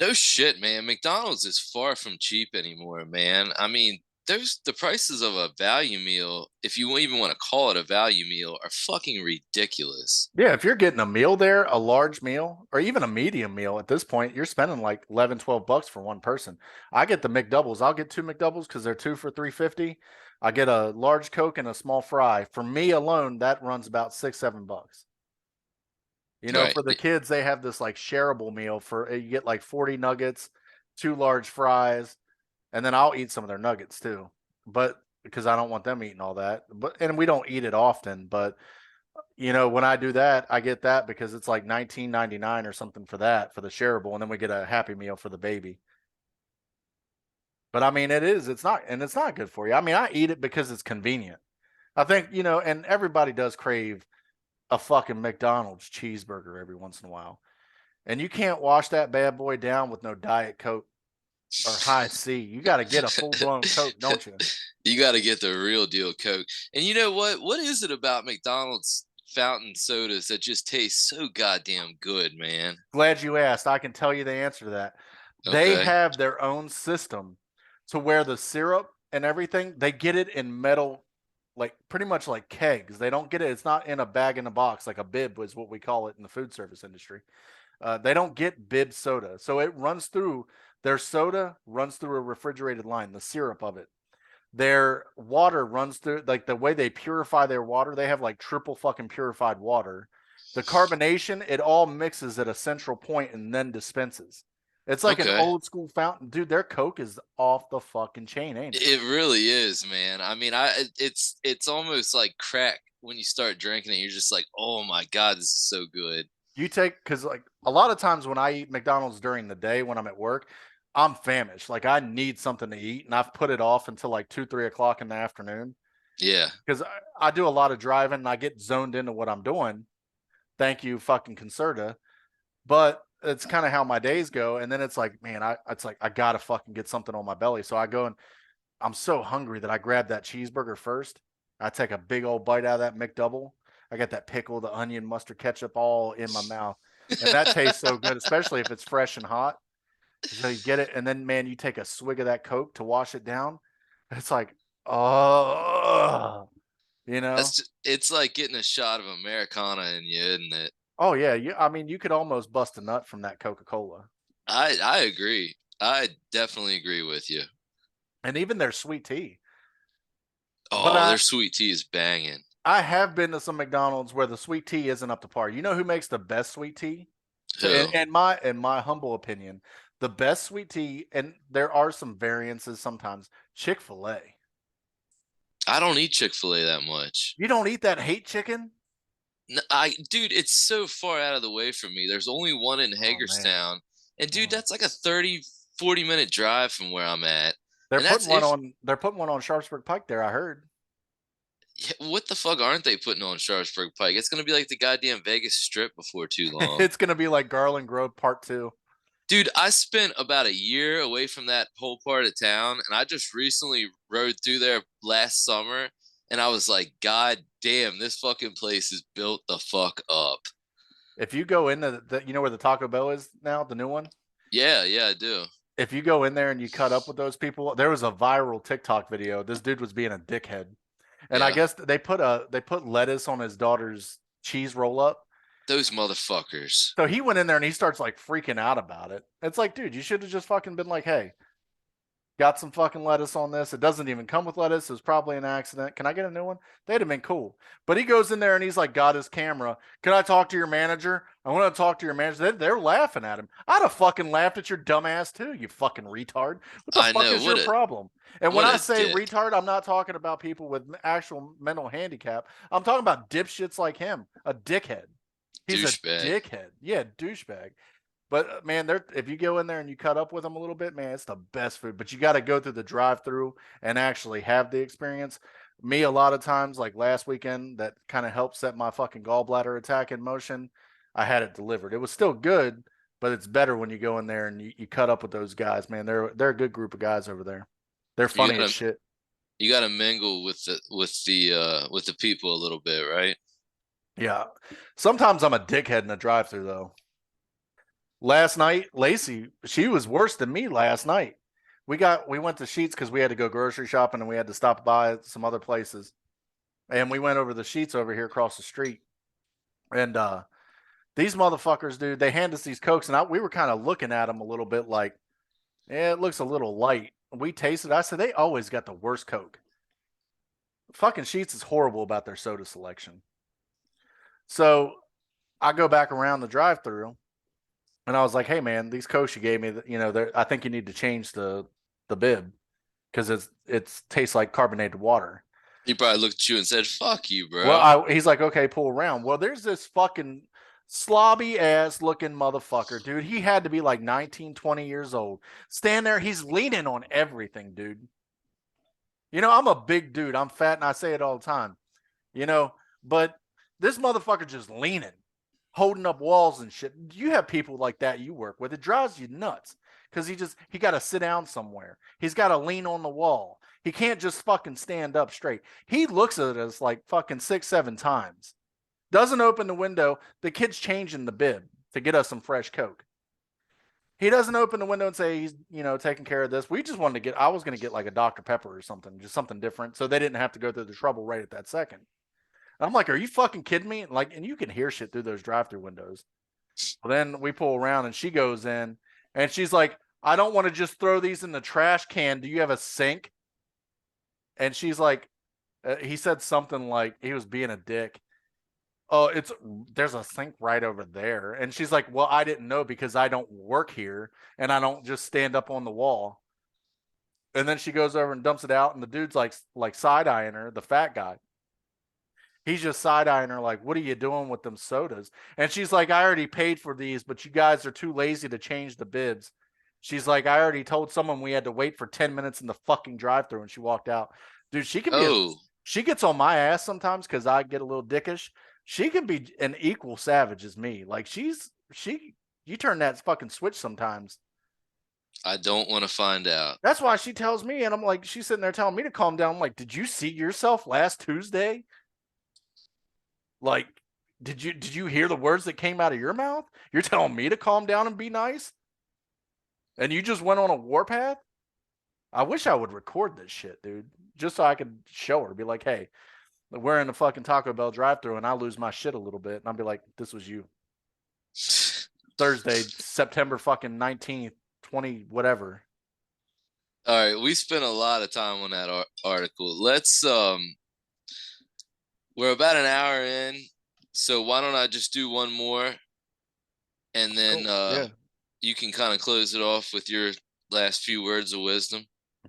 No shit, man. McDonald's is far from cheap anymore, man. I mean, there's the prices of a value meal, if you even want to call it a value meal, are fucking ridiculous. Yeah, if you're getting a meal there, a large meal, or even a medium meal at this point, you're spending like 11, $12 for one person. I get the McDoubles. I'll get 2 McDoubles because they're 2 for 350. I get a large Coke and a small fry. For me alone, that runs about $6, $7. Right. For the kids, they have this like shareable meal for, you get like 40 nuggets, 2 large fries, and then I'll eat some of their nuggets too. But because I don't want them eating all that. And we don't eat it often, but when I do that, I get that because it's like $19.99 or something for that, for the shareable, and then we get a Happy Meal for the baby. But I mean, it's not good for you. I mean, I eat it because it's convenient. I think, and everybody does crave a fucking McDonald's cheeseburger every once in a while. And you can't wash that bad boy down with no Diet Coke or High C. You got to get a full blown Coke, don't you? You got to get the real deal Coke. And you know what? What is it about McDonald's fountain sodas that just taste so goddamn good, man? Glad you asked. I can tell you the answer to that. They Okay. have their own system to where the syrup and everything, they get it in metal, like pretty much like kegs. They don't get it. It's not in a bag in a box, like a bib is what we call it in the food service industry. They don't get bib soda. So their soda runs through a refrigerated line, the syrup of it. Their water runs through, like the way they purify their water, they have like triple fucking purified water. The carbonation, it all mixes at a central point and then dispenses. It's like an Okay. old school fountain. Dude, their Coke is off the fucking chain, ain't it? It really is, man. I mean, it's almost like crack when you start drinking it, you're just like, oh my God, this is so good. You take, because like a lot of times when I eat McDonald's during the day when I'm at work, I'm famished. Like I need something to eat, and I've put it off until like 2, 3 o'clock in the afternoon Yeah. because I do a lot of driving and I get zoned into what I'm doing. Thank you, fucking Concerta. But it's kind of how my days go. And then it's like, man, it's like I gotta fucking get something on my belly. So I go and I'm so hungry that I grab that cheeseburger first. I take a big old bite out of that McDouble. I got that pickle, the onion, mustard, ketchup all in my mouth. And that tastes so good, especially if it's fresh and hot. So you get it, and then man, you take a swig of that Coke to wash it down. It's like, oh, you know? It's like getting a shot of Americana in you, isn't it? Oh yeah, I mean, you could almost bust a nut from that Coca-Cola. I agree. I definitely agree with you. And even their sweet tea. But Oh, their sweet tea is banging. I have been to some McDonald's where the sweet tea isn't up to par. You know who makes the best sweet tea? Who? In my humble opinion, the best sweet tea, and there are some variances sometimes. Chick-fil-A. I don't eat Chick-fil-A that much. You don't eat that hate chicken? Dude, it's so far out of the way from me. There's only one in Oh man, Hagerstown. And dude, man. that's like a 30, 40-minute drive from where I'm at. They're And that's putting one if on. They're putting one on Sharpsburg Pike there. I heard. what the fuck aren't they putting on Sharpsburg Pike? It's gonna be like the goddamn Vegas Strip before too long. It's gonna be like Garland Grove Part 2. Dude, I spent about a year away from that whole part of town, and I just recently rode through there last summer, and I was like, God damn, this fucking place is built the fuck up. If you go into you know where the Taco Bell is now, the new one. Yeah, yeah, I do. If you go in there and you cut up with those people, there was a viral TikTok video. This dude was being a dickhead, and I Yeah. guess they put lettuce on his daughter's cheese roll up. Those motherfuckers. So he went in there and he starts like freaking out about it. It's like, dude, you should have just fucking been like, hey, got some fucking lettuce on this. It doesn't even come with lettuce. It was probably an accident. Can I get a new one? They'd have been cool. But he goes in there and he's like, got his camera. Can I talk to your manager? I want to talk to your manager. They're laughing at him. I'd have fucking laughed at your dumb ass too, you fucking retard. What the I fuck know. is your problem? And when What I a say dick. retard, I'm not talking about people with actual mental handicap. I'm talking about dipshits like him, a dickhead. He's a Douchebag. dickhead. Yeah, douchebag. But man, if you go in there and you cut up with them a little bit, man, it's the best food. But you got to go through the drive-through and actually have the experience. Me, a lot of times, like last weekend, that kind of helped set my fucking gallbladder attack in motion. I had it delivered. It was still good, but it's better when you go in there and you cut up with those guys, man. They're a good group of guys over there. They're You funny as gotta shit. you gotta mingle with the people a little bit, right? Yeah. Sometimes I'm a dickhead in a drive-through though. Last night, Lacey, she was worse than me last night. We went to Sheets because we had to go grocery shopping and we had to stop by some other places. And we went over the Sheets over here across the street. And these motherfuckers, dude, they hand us these Cokes and we were kind of looking at them a little bit like, yeah, it looks a little light. We tasted. I said they always got the worst Coke. Fucking Sheets is horrible about their soda selection. So I go back around the drive-through. And I was like, "Hey, man, these Cokes you gave me, I think you need to change the bib because it's tastes like carbonated water." He probably looked at you and said, "Fuck you, Well, bro." he's like, "Okay, pull around." Well, there's this fucking slobby ass looking motherfucker, dude. He had to be like 19, 20 years old. Stand there, he's leaning on everything, dude. I'm a big dude. I'm fat, and I say it all the time. But this motherfucker just leaning, holding up walls and shit. You have people like that you work with. It drives you nuts because he got to sit down somewhere. He's got to lean on the wall. He can't just fucking stand up straight. He looks at us like fucking 6, 7 times. Doesn't open the window. The kid's changing the bib to get us some fresh Coke. He doesn't open the window and say he's, taking care of this. We just wanted to I was going to get like a Dr. Pepper or something, just something different. So they didn't have to go through the trouble right at that second. I'm like, are you fucking kidding me? And you can hear shit through those drive-through windows. Well, then we pull around and she goes in and she's like, I don't want to just throw these in the trash can. Do you have a sink? And she's like, he said something like he was being a dick. Oh, there's a sink right over there. And she's like, well, I didn't know because I don't work here and I don't just stand up on the wall. And then she goes over and dumps it out. And the dude's like side eyeing her, the fat guy. He's just side-eyeing her like, what are you doing with them sodas? And she's like, I already paid for these, but you guys are too lazy to change the bids. She's like, I already told someone we had to wait for 10 minutes in the fucking drive-through, and she walked out. Dude, Oh, she gets on my ass sometimes because I get a little dickish. She can be an equal savage as me. Like you turn that fucking switch sometimes. I don't want to find out. That's why she tells me, and I'm like, she's sitting there telling me to calm down. I'm like, did you see yourself last Tuesday? Like, did you hear the words that came out of your mouth? You're telling me to calm down and be nice? And you just went on a warpath? I wish I would record this shit, dude. Just so I could show her, be like, hey, we're in the fucking Taco Bell drive through and I lose my shit a little bit. And I'll be like, this was you. Thursday, September fucking 19th, 20, whatever. All right, we spent a lot of time on that article. Let's we're about an hour in, so why don't I just do one more, and then Cool. Yeah. you can kind of close it off with your last few words of wisdom.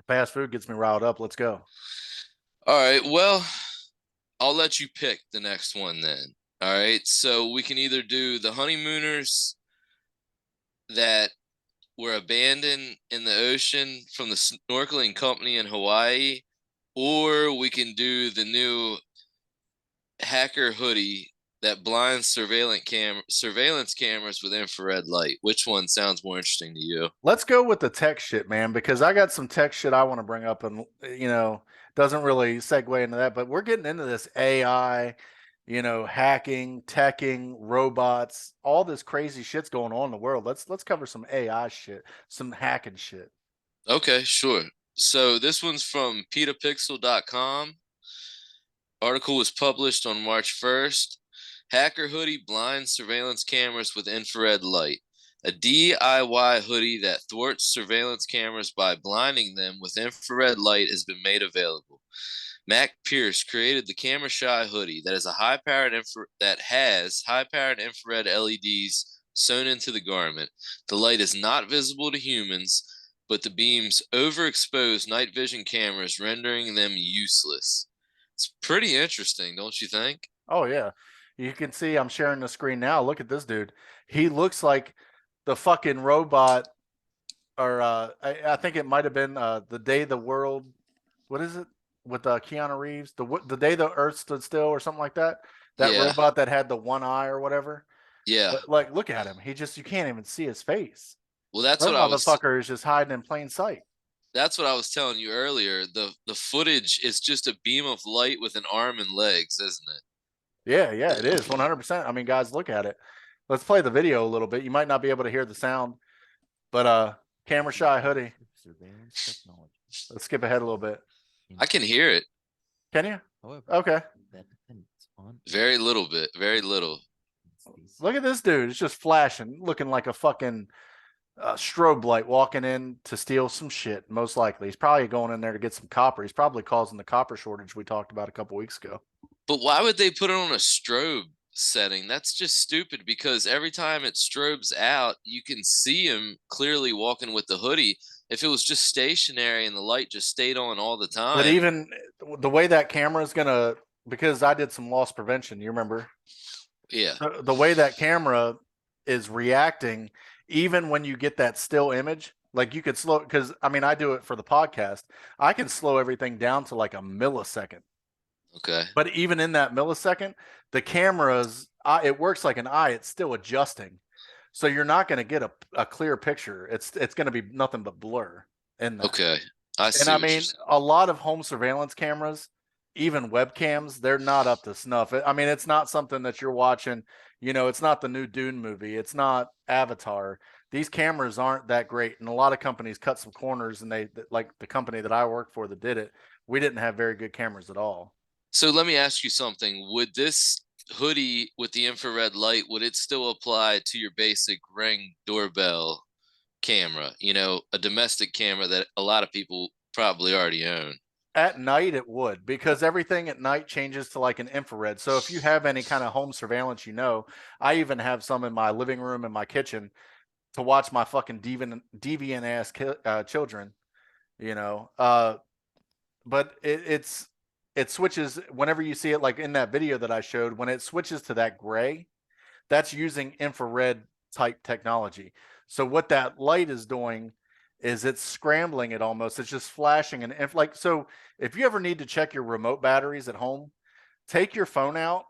Fast food gets me riled up. Let's go. All right, well, I'll let you pick the next one then. All right, so we can either do the honeymooners that were abandoned in the ocean from the snorkeling company in Hawaii, or we can do the new hacker hoodie that blinds surveillance cameras with infrared light. Which one sounds more interesting to you? Let's go with the tech shit, man, because I got some tech shit I want to bring up, and doesn't really segue into that, but we're getting into this AI, hacking, teching, robots, all this crazy shit's going on in the world. Let's cover some AI shit, some hacking shit. Okay, sure. So this one's from petapixel.com. Article was published on March 1st. Hacker hoodie blinds surveillance cameras with infrared light. A DIY hoodie that thwarts surveillance cameras by blinding them with infrared light has been made available. Mac Pierce created the camera shy hoodie that has high-powered infrared LEDs sewn into the garment. The light is not visible to humans, but the beams overexpose night vision cameras, rendering them useless. It's pretty interesting, don't you think? Oh yeah. You can see I'm sharing the screen now. Look at this dude. He looks like the fucking robot, or I think it might have been the day the world, what is it, with Keanu Reeves, the day the Earth stood still or something like that. That Yeah, robot that had the one eye or whatever. yeah. But like, look at him. You can't even see his face. Well, That motherfucker is just hiding in plain sight. that's what I was telling you earlier. The footage is just a beam of light with an arm and legs, isn't it? Yeah, it is 100%. I mean, guys, look at it. Let's play the video a little bit. You might not be able to hear the sound, but camera shy hoodie. Surveillance technology. Let's skip ahead a little bit. I can hear it. Can you? However, Okay. that depends on Very little bit, very little. Look at this dude. It's just flashing, looking like a fucking strobe light walking in to steal some shit. Most likely, he's probably going in there to get some copper. He's probably causing the copper shortage we talked about a couple weeks ago. But why would they put it on a strobe setting? That's just stupid because every time it strobes out, you can see him clearly walking with the hoodie. If it was just stationary and the light just stayed on all the time. But even the way that camera is gonna, because I did some loss prevention, you remember? Yeah. The way that camera is reacting, even when you get that still image, like you could slow, because I mean, I do it for the podcast. I can slow everything down to like a millisecond. Okay. But even in that millisecond, the camera's it works like an eye. It's still adjusting, so you're not going to get a clear picture. It's going to be nothing but blur in that. Okay. I see. And I mean, a lot of home surveillance cameras, even webcams, they're not up to snuff. I mean, it's not something that you're watching. It's not the new Dune movie. It's not Avatar. These cameras aren't that great, and a lot of companies cut some corners. And they, like the company that I work for that did it, we didn't have very good cameras at all. So let me ask you something. Would this hoodie with the infrared light, would it still apply to your basic Ring doorbell camera? A domestic camera that a lot of people probably already own. At night, it would, because everything at night changes to like an infrared. So if you have any kind of home surveillance, I even have some in my living room and my kitchen to watch my fucking deviant ass children, But it's it switches whenever you see it, like in that video that I showed, when it switches to that gray, that's using infrared type technology. So what that light is doing is it's scrambling it almost. It's just flashing and like, so if you ever need to check your remote batteries at home, take your phone out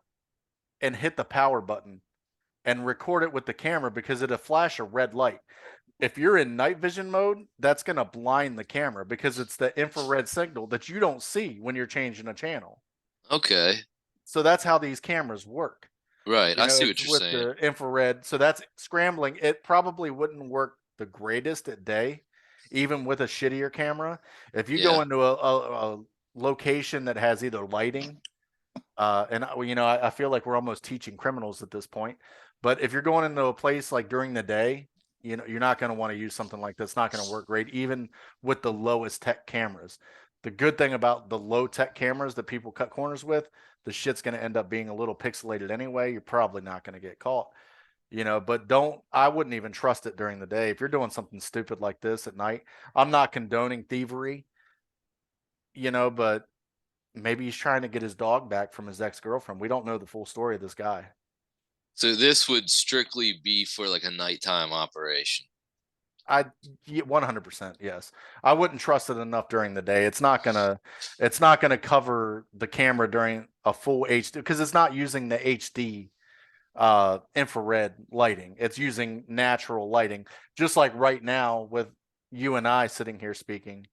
and hit the power button and record it with the camera because it'll flash a red light. If you're in night vision mode, that's going to blind the camera because it's the infrared signal that you don't see when you're changing a channel. Okay. So that's how these cameras work. Right. You I know, see it's what you're with saying. the infrared. So that's scrambling. It probably wouldn't work the greatest at day, even with a shittier camera. If you go Yeah. into a location that has either lighting, and you know, I feel like we're almost teaching criminals at this point. But if you're going into a place like during the day, you know, you're not going to want to use something like that's not going to work great, even with the lowest tech cameras. The good thing about the low tech cameras that people cut corners with, the shit's going to end up being a little pixelated anyway. You're probably not going to get caught, you know, but I wouldn't even trust it during the day. If you're doing something stupid like this at night, I'm not condoning thievery, you know, but maybe he's trying to get his dog back from his ex-girlfriend. We don't know the full story of this guy. So this would strictly be for like a nighttime operation. 100%, yes. I wouldn't trust it enough during the day. It's not gonna cover the camera during a full HD because it's not using the HD infrared lighting. It's using natural lighting. Just like right now with you and I sitting here speaking,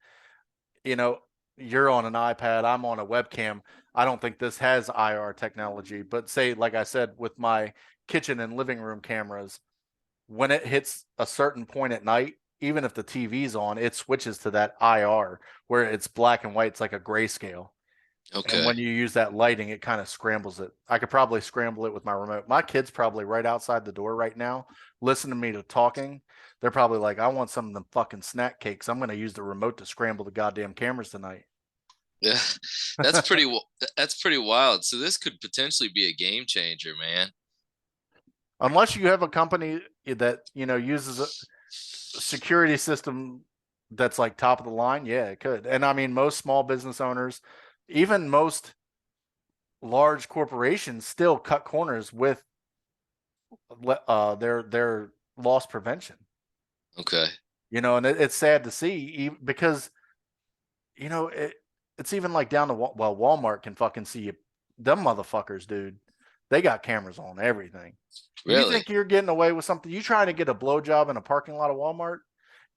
you know, you're on an iPad, I'm on a webcam. I don't think this has IR technology, but say, like I said, with my kitchen and living room cameras, when it hits a certain point at night, even if the TV's on, it switches to that IR where it's black and white. It's like a grayscale. And Okay. when you use that lighting, it kind of scrambles it. I could probably scramble it with my remote. My kid's probably right outside the door right now, listening to me to talking. They're probably like, I want some of them fucking snack cakes. I'm going to use the remote to scramble the goddamn cameras tonight. Yeah. That's pretty wild. So this could potentially be a game changer, man. Unless you have a company that, you know, uses a security system that's like top of the line, yeah, it could. And I mean, most small business owners, even most large corporations still cut corners with their loss prevention. Okay. You know, and it's sad to see because you know it's even like down to Walmart can fucking see you. Them motherfuckers, dude. They got cameras on everything. You Really? think you're getting away with something? You trying to get a blowjob in a parking lot of Walmart?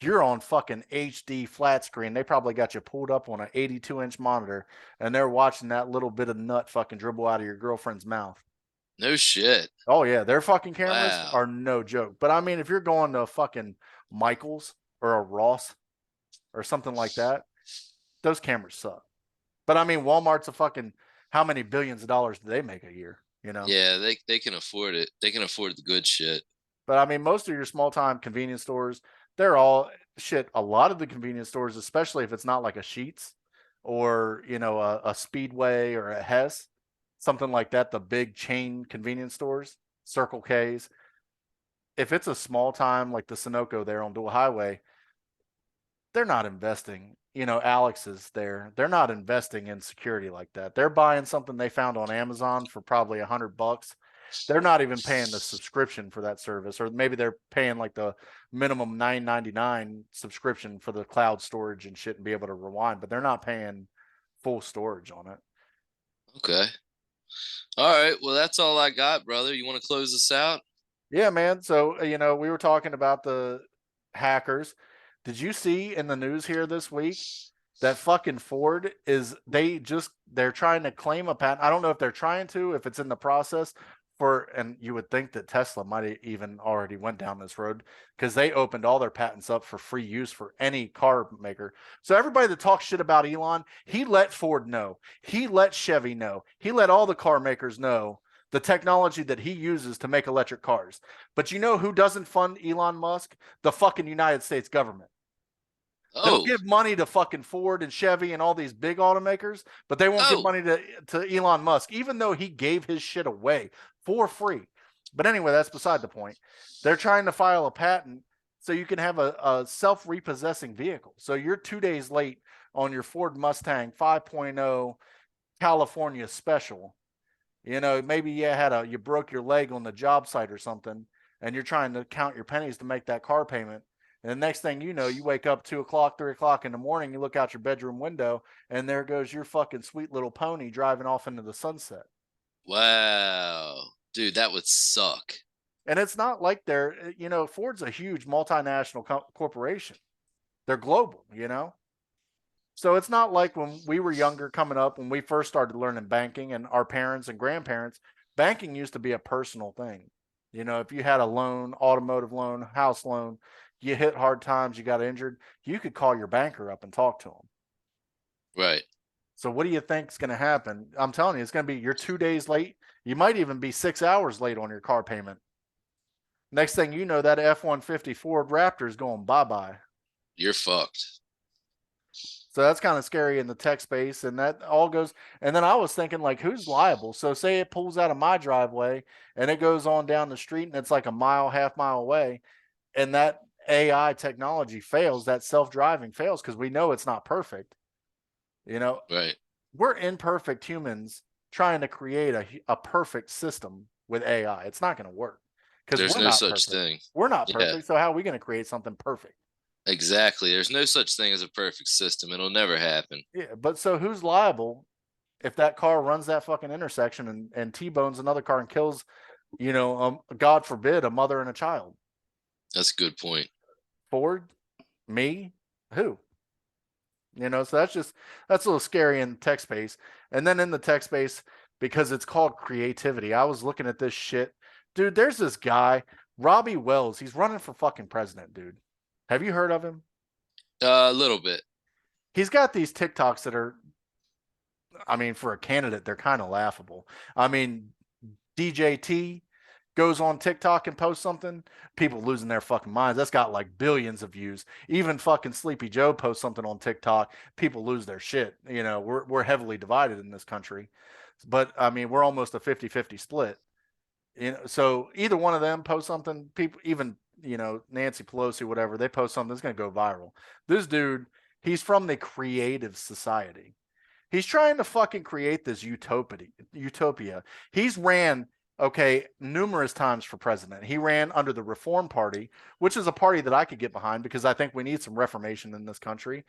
You're on fucking HD flat screen. They probably got you pulled up on an 82-inch monitor, and they're watching that little bit of nut fucking dribble out of your girlfriend's mouth. No shit. Oh yeah, their fucking cameras Wow. are no joke. But I mean, if you're going to a fucking Michaels or a Ross or something like that, those cameras suck. But I mean, Walmart's a fucking how many billions of dollars do they make a year? You know. Yeah, they can afford it. They can afford the good shit. But I mean, most of your small time convenience stores, they're all shit. A lot of the convenience stores, especially if it's not like a Sheets or you know a Speedway or a Hess, something like that, the big chain convenience stores, Circle K's. If it's a small time like the Sunoco there on Dual Highway, they're not investing. You know, Alex is there. They're not investing in security like that. They're buying something they found on Amazon for probably $100. They're not even paying the subscription for that service, or maybe they're paying like the minimum $9.99 subscription for the cloud storage and shit and be able to rewind, but they're not paying full storage on it. Okay. All right. Well, that's all I got, brother. You want to close this out? Yeah, man. So, you know, we were talking about the hackers. Did you see in the news here this week that fucking Ford they're trying to claim a patent. I don't know if they're trying to, if it's in the process and you would think that Tesla might have even already went down this road because they opened all their patents up for free use for any car maker. So everybody that talks shit about Elon, he let Ford know. He let Chevy know. He let all the car makers know the technology that he uses to make electric cars. But you know who doesn't fund Elon Musk? The fucking United States government. They'll Oh, give money to fucking Ford and Chevy and all these big automakers, but they won't give oh, money to Elon Musk, even though he gave his shit away for free. But anyway, that's beside the point. They're trying to file a patent so you can have a self-repossessing vehicle. So you're 2 days late on your Ford Mustang 5.0 California special. You know, maybe you broke your leg on the job site or something, and you're trying to count your pennies to make that car payment. And the next thing you know, you wake up 2 o'clock, 3 o'clock in the morning, you look out your bedroom window, and there goes your fucking sweet little pony driving off into the sunset. Wow. Dude, that would suck. And it's not like Ford's a huge multinational corporation. They're global, So it's not like when we were younger coming up, when we first started learning banking, and our parents and grandparents, banking used to be a personal thing. If you had a loan, automotive loan, house loan, you hit hard times, you got injured, you could call your banker up and talk to them. Right. So what do you think is going to happen? I'm telling you, it's going to be you're 2 days late. You might even be 6 hours late on your car payment. Next thing you know, that F-150 Ford Raptor is going bye-bye. You're fucked. So that's kind of scary in the tech space, and that all goes. And then I was thinking, like, who's liable? So say it pulls out of my driveway and it goes on down the street, and it's like a mile, half mile away, and that AI technology fails, that self-driving fails, because we know it's not perfect. Right. We're imperfect humans trying to create a perfect system with AI. It's not going to work because there's we're no not such perfect. thing. We're not perfect. So how are we going to create something perfect? Exactly. There's no such thing as a perfect system. It'll never happen. Yeah, but so who's liable if that car runs that fucking intersection and T-bones another car and kills, God forbid, a mother and a child? That's a good point. Ford? Me? Who? So that's a little scary in the tech space. And then in the tech space, because it's called creativity, I was looking at this shit. Dude, there's this guy, Robbie Wells. He's running for fucking president, dude. Have you heard of him? A little bit. He's got these TikToks that are, I mean, for a candidate, they're kind of laughable. I mean, DJT goes on TikTok and posts something, people losing their fucking minds. That's got like billions of views. Even fucking Sleepy Joe posts something on TikTok, people lose their shit. We're heavily divided in this country. But I mean, we're almost a 50-50 split. So either one of them post something, people, even Nancy Pelosi, whatever, they post something that's going to go viral. This dude, he's from the Creative Society. He's trying to fucking create this utopia. He's ran numerous times for president. He ran under the Reform Party, which is a party that I could get behind because I think we need some reformation in this country.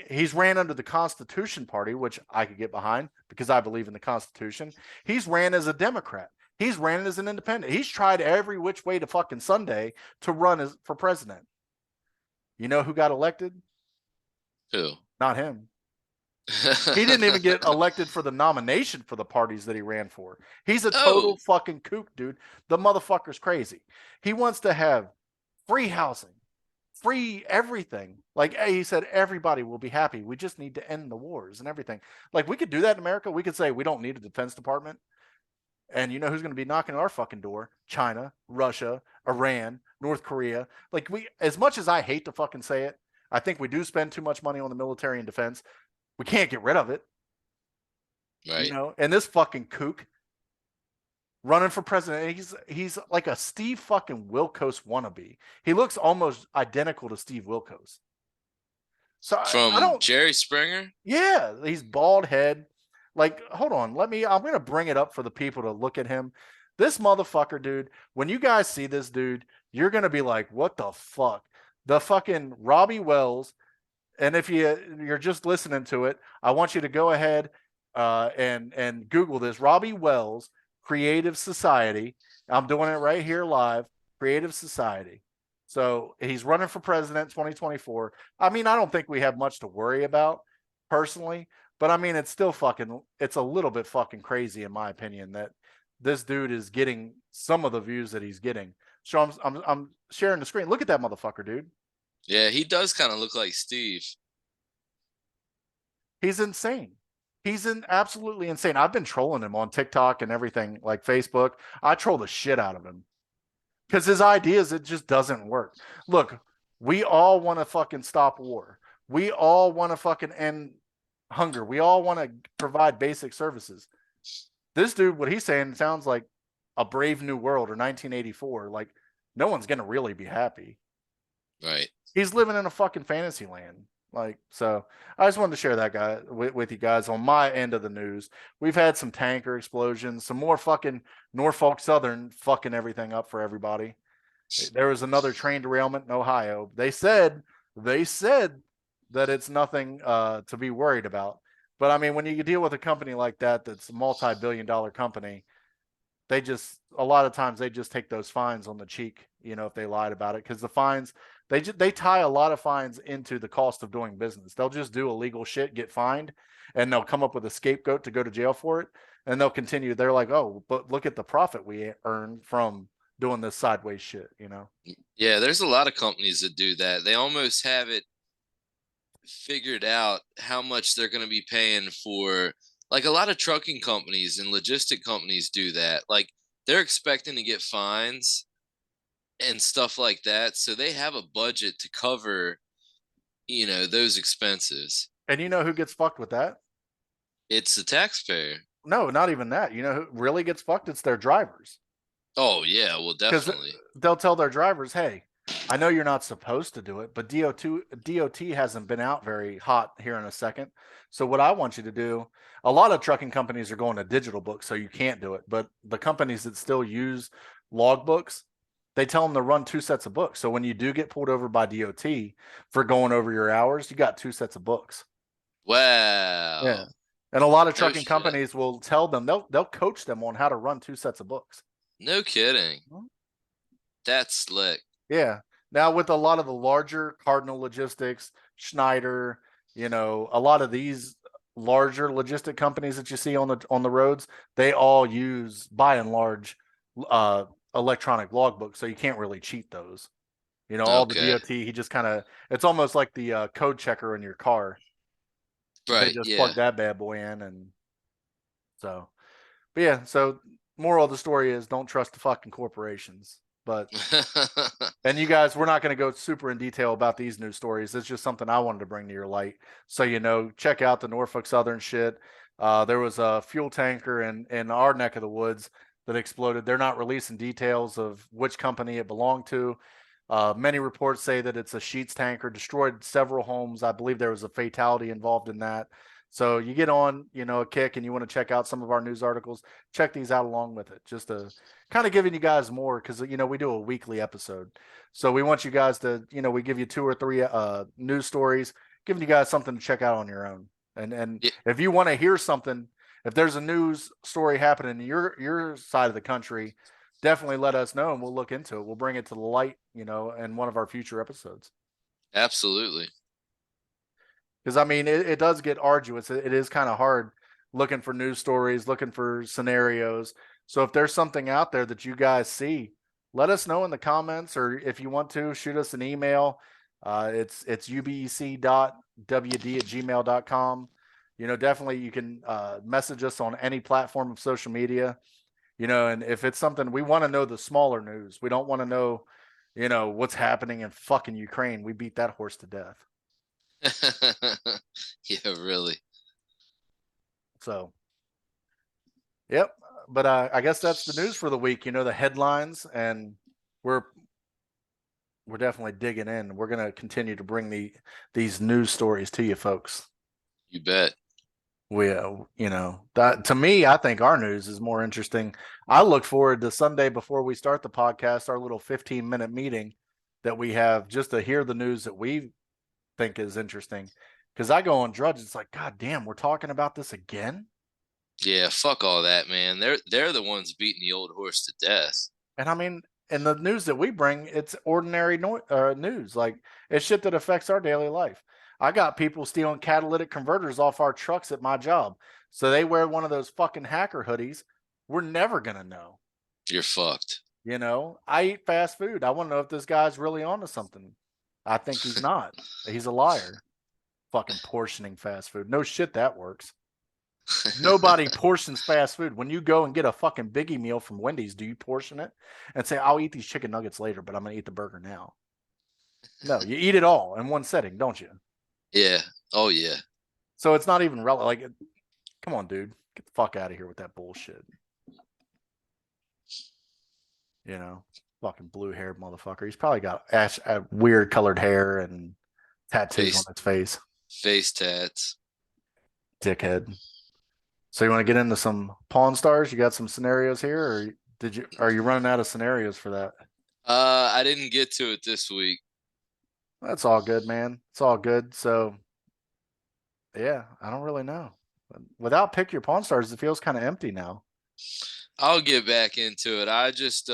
He's ran under the Constitution Party, which I could get behind because I believe in the Constitution. He's ran as a Democrat. He's ran as an independent. He's tried every which way to fucking Sunday to run for president. You know who got elected? Who? Not him. He didn't even get elected for the nomination for the parties that he ran for. He's a total fucking kook, dude. The motherfucker's crazy. He wants to have free housing, free everything. Like he said, everybody will be happy. We just need to end the wars and everything. Like we could do that in America. We could say we don't need a defense department. And you know who's going to be knocking at our fucking door? China, Russia, Iran, North Korea. Like as much as I hate to fucking say it, I think we do spend too much money on the military and defense. We can't get rid of it. Right. And this fucking kook running for president, he's like a Steve fucking Wilkos wannabe. He looks almost identical to Steve Wilkos. So from Jerry Springer? Yeah, he's bald head. Like, hold on, I'm going to bring it up for the people to look at him. This motherfucker, dude, when you guys see this dude, you're going to be like, what the fuck? The fucking Robbie Wells. And if you're just listening to it, I want you to go ahead and Google this. Robbie Wells, Creative Society. I'm doing it right here live. Creative Society. So he's running for president 2024. I mean, I don't think we have much to worry about personally. But I mean, it's a little bit fucking crazy in my opinion that this dude is getting some of the views that he's getting. So I'm sharing the screen. Look at that motherfucker, dude. Yeah, he does kind of look like Steve. He's insane. He's absolutely insane. I've been trolling him on TikTok and everything, like Facebook. I troll the shit out of him because his ideas, it just doesn't work. Look, we all want to fucking stop war. We all want to fucking end hunger. We all want to provide basic services. This dude, what he's saying sounds like a Brave New World or 1984. Like no one's going to really be happy. Right. He's living in a fucking fantasy land. Like, so I just wanted to share that guy with you guys on my end of the news. We've had some tanker explosions, some more fucking Norfolk Southern fucking everything up for everybody. There was another train derailment in Ohio. They said that it's nothing to be worried about. But I mean, when you deal with a company like that, that's a multi-billion-dollar company, they just a lot of times they just take those fines on the cheek, if they lied about it, because the fines they tie a lot of fines into the cost of doing business. They'll just do illegal shit, get fined, and they'll come up with a scapegoat to go to jail for it, and they'll continue. They're like, oh, but look at the profit we earn from doing this sideways shit. Yeah, there's a lot of companies that do that. They almost have it figured out how much they're going to be paying for, like a lot of trucking companies and logistic companies do that. Like they're expecting to get fines and stuff like that, so they have a budget to cover, those expenses. And you know who gets fucked with that? It's the taxpayer. No, not even that. You know who really gets fucked? It's their drivers. Oh yeah, well Because definitely. they'll tell their drivers, hey, I know you're not supposed to do it, but DOT hasn't been out very hot here in a second. So what I want you to do, a lot of trucking companies are going to digital books, so you can't do it. But the companies that still use log books, they tell them to run 2 sets of books. So when you do get pulled over by DOT for going over your hours, you got 2 sets of books. Yeah. Wow. And a lot of No trucking shit. companies will tell them they'll coach them on how to run 2 sets of books. No kidding. That's slick. Yeah. Now with a lot of the larger Cardinal Logistics, Schneider, a lot of these larger logistic companies that you see on the roads, they all use by and large electronic logbooks, so you can't really cheat those. All the Okay. DOT, he just kind of it's almost like the code checker in your car. They Right. just Yeah. plug that bad boy in, and so but yeah, so moral of the story is don't trust the fucking corporations. But and you guys, we're not going to go super in detail about these news stories. It's just something I wanted to bring to your light. So, check out the Norfolk Southern shit. There was a fuel tanker in our neck of the woods that exploded. They're not releasing details of which company it belonged to. Many reports say that it's a Sheets tanker, destroyed several homes. I believe there was a fatality involved in that. So you get on, a kick and you want to check out some of our news articles, check these out along with it. Just to kind of giving you guys more because, we do a weekly episode. So we want you guys to, we give you 2 or 3 news stories, giving you guys something to check out on your own. And Yeah, if you want to hear something, if there's a news story happening in your side of the country, definitely let us know and we'll look into it. We'll bring it to the light, in one of our future episodes. absolutely. Because I mean, it does get arduous. It is kind of hard looking for news stories, looking for scenarios. So if there's something out there that you guys see, let us know in the comments, or if you want to, shoot us an email. It's ubec.wd@gmail.com. Definitely you can message us on any platform of social media. And if it's something we want to know, the smaller news, we don't want to know, what's happening in fucking Ukraine. We beat that horse to death. Yeah, really. So, yep. But I guess that's the news for the week. The headlines, and we're definitely digging in. We're gonna continue to bring these news stories to you, folks. You bet. We, that to me, I think our news is more interesting. I look forward to Sunday before we start the podcast, our little 15-minute meeting that we have just to hear the news that we think is interesting. Because I go on Drudge, it's like, God damn, we're talking about this again. Yeah, fuck all that, man. They're the ones beating the old horse to death. And I mean, and the news that we bring, it's ordinary news. Like it's shit that affects our daily life. I got people stealing catalytic converters off our trucks at my job. So they wear one of those fucking hacker hoodies. We're never going to know. You're fucked. I eat fast food. I want to know if this guy's really onto something. I think he's not. He's a liar. Fucking portioning fast food. No shit that works. Nobody portions fast food. When you go and get a fucking biggie meal from Wendy's, do you portion it and say, I'll eat these chicken nuggets later, but I'm going to eat the burger now? No, you eat it all in one setting, don't you? Yeah. Oh yeah. So it's not even relevant. Like, come on, dude. Get the fuck out of here with that bullshit. Fucking blue haired motherfucker. He's probably got weird colored hair and Tattoos on his face. Face tats. Dickhead. So you want to get into some Pawn Stars? You got some scenarios here, or are you running out of scenarios for that? I didn't get to it this week. That's all good, man. It's all good. So yeah, I don't really know. Without Pick Your Pawn Stars, it feels kind of empty now. I'll get back into it. I just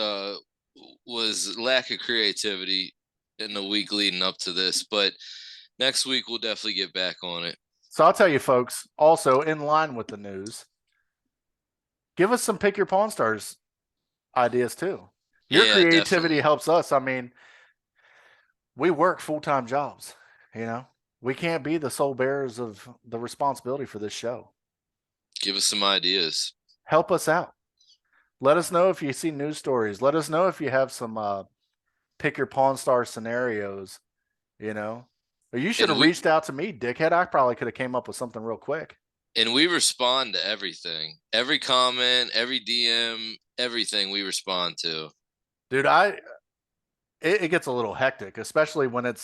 was lack of creativity in the week leading up to this, but next week we'll definitely get back on it. So I'll tell you folks, also in line with the news, give us some Pick Your Pawn Stars ideas too. Your creativity definitely helps us. I mean, we work full-time jobs, you know. We can't be the sole bearers of the responsibility for this show. Give us some ideas. Help us out. Let us know if you see news stories. Let us know if you have some Pick Your Pawn Star scenarios, you know. Or you should have reached out to me, dickhead. I probably could have came up with something real quick. And we respond to everything. Every comment, every DM, everything we respond to. Dude, it gets a little hectic, especially when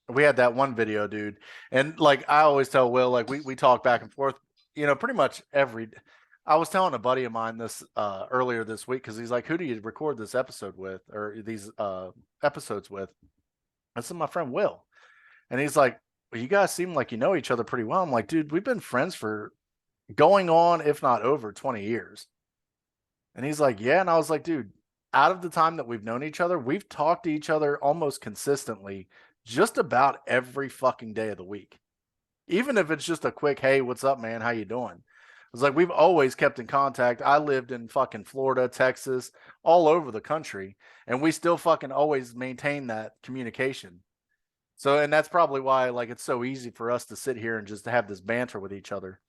we had that one video, dude. And like I always tell Will, like we talk back and forth, you know, pretty much I was telling a buddy of mine this earlier this week because he's like, who do you record this episode with or these episodes with? I said, my friend Will. And he's like, well, you guys seem like you know each other pretty well. I'm like, dude, we've been friends for going on, if not over 20 years. And he's like, yeah. And I was like, dude, out of the time that we've known each other, we've talked to each other almost consistently just about every fucking day of the week. Even if it's just a quick, hey, what's up, man? How you doing? It's like we've always kept in contact. I lived in fucking Florida, Texas, all over the country, and we still fucking always maintain that communication. So, and that's probably why like it's so easy for us to sit here and just have this banter with each other.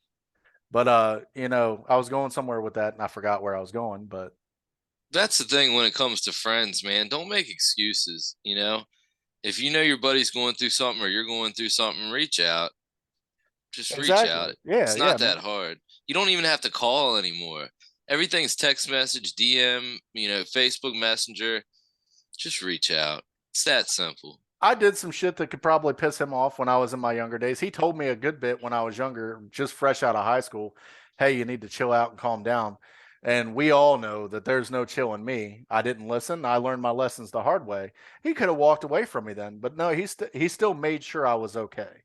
But you know, I was going somewhere with that and I forgot where I was going, but that's the thing when it comes to friends, man. Don't make excuses, you know? If you know your buddy's going through something or you're going through something, reach out. Just reach out. Yeah, It's not man. that hard. You don't even have to call anymore. Everything's text message, DM, you know, Facebook Messenger. Just reach out. It's that simple. I did some shit that could probably piss him off when I was in my younger days. He told me a good bit when I was younger, just fresh out of high school. Hey, you need to chill out and calm down. And we all know that there's no chilling me. I didn't listen. I learned my lessons the hard way. He could have walked away from me then, but no, he still made sure I was okay.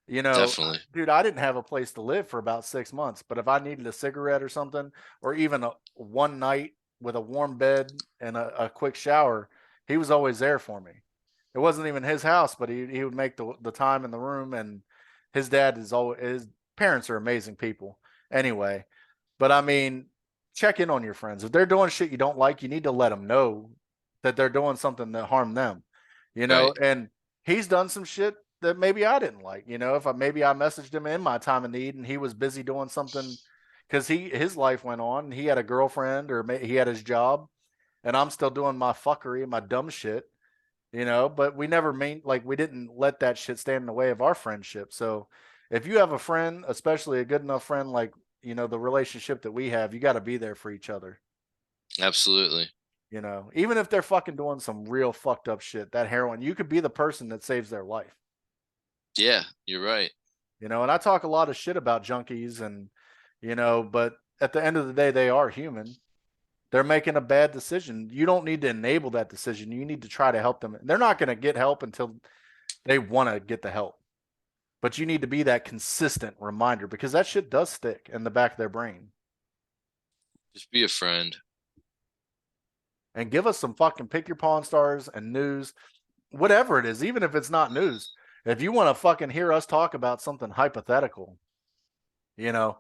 You know, Definitely. dude, I didn't have a place to live for about 6 months, but if I needed a cigarette or something, or even one night with a warm bed and a quick shower, he was always there for me. It wasn't even his house, but he would make the time in the room. And his dad is always, his parents are amazing people anyway. But I mean, check in on your friends. If they're doing shit you don't like, you need to let them know that they're doing something that harm them, you know. Right. And he's done some shit that maybe I didn't like, you know. If maybe I messaged him in my time of need and he was busy doing something because his life went on and he had a girlfriend or he had his job, and I'm still doing my fuckery and my dumb shit, you know. But we never we didn't let that shit stand in the way of our friendship. So if you have a friend, especially a good enough friend like, you know, the relationship that we have, you got to be there for each other. Absolutely. You know, even if they're fucking doing some real fucked up shit, that heroin, you could be the person that saves their life. Yeah, you're right. You know, and I talk a lot of shit about junkies and, you know, but at the end of the day, they are human. They're making a bad decision. You don't need to enable that decision. You need to try to help them. They're not going to get help until they want to get the help. But you need to be that consistent reminder because that shit does stick in the back of their brain. Just be a friend. And give us some fucking Pick Your Pawn Stars and news, whatever it is, even if it's not news. If you want to fucking hear us talk about something hypothetical, you know,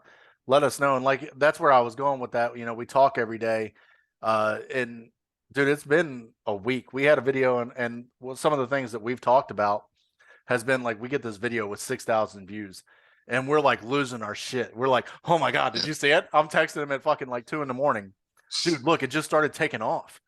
let us know. And like, that's where I was going with that. You know, we talk every day. And dude, it's been a week. We had a video and some of the things that we've talked about has been like, we get this video with 6,000 views and we're like losing our shit. We're like, oh my God, did you see it? I'm texting him at fucking like 2 a.m. Dude, look, it just started taking off.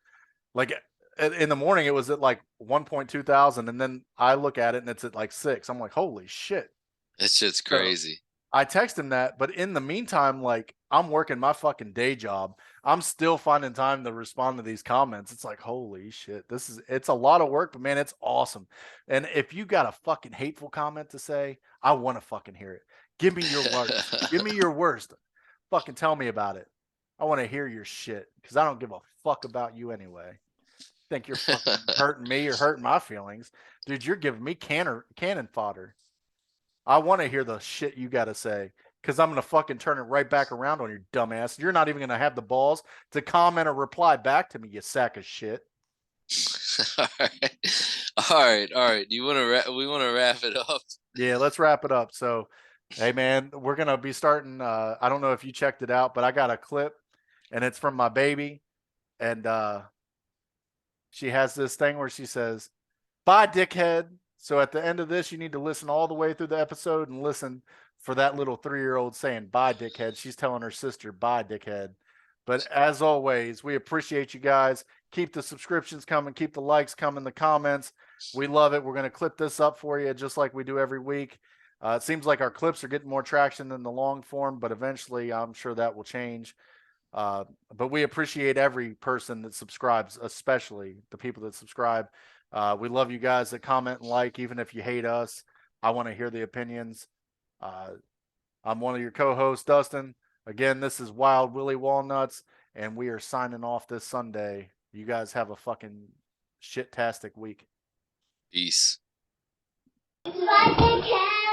Like in the morning, it was at like 1.2 thousand. And then I look at it and it's at like 6. I'm like, holy shit. That shit's crazy. I text him that, but in the meantime, like I'm working my fucking day job. I'm still finding time to respond to these comments. It's like, holy shit, it's a lot of work, but man, it's awesome. And if you got a fucking hateful comment to say, I want to fucking hear it. Give me your worst. Give me your worst. Fucking tell me about it. I want to hear your shit because I don't give a fuck about you anyway. Think you're fucking hurting me or hurting my feelings, dude? You're giving me cannon fodder. I want to hear the shit you got to say because I'm going to fucking turn it right back around on your dumbass. You're not even going to have the balls to comment or reply back to me, you sack of shit. All right. We want to wrap it up. Yeah, let's wrap it up. So, hey man, we're going to be starting. I don't know if you checked it out, but I got a clip and it's from my baby. And she has this thing where she says, "Bye, dickhead." So at the end of this, you need to listen all the way through the episode and listen for that little 3-year-old saying, "Bye, dickhead." She's telling her sister, "Bye, dickhead." But as always, we appreciate you guys. Keep the subscriptions coming. Keep the likes coming, the comments. We love it. We're going to clip this up for you just like we do every week. It seems like our clips are getting more traction than the long form, but eventually I'm sure that will change. But we appreciate every person that subscribes, especially the people that subscribe. We love you guys that comment and like, even if you hate us. I want to hear the opinions. I'm one of your co-hosts, Dustin. Again, this is Wild Willie Walnuts, and we are signing off this Sunday. You guys have a fucking shit-tastic week. Peace. Like a cat.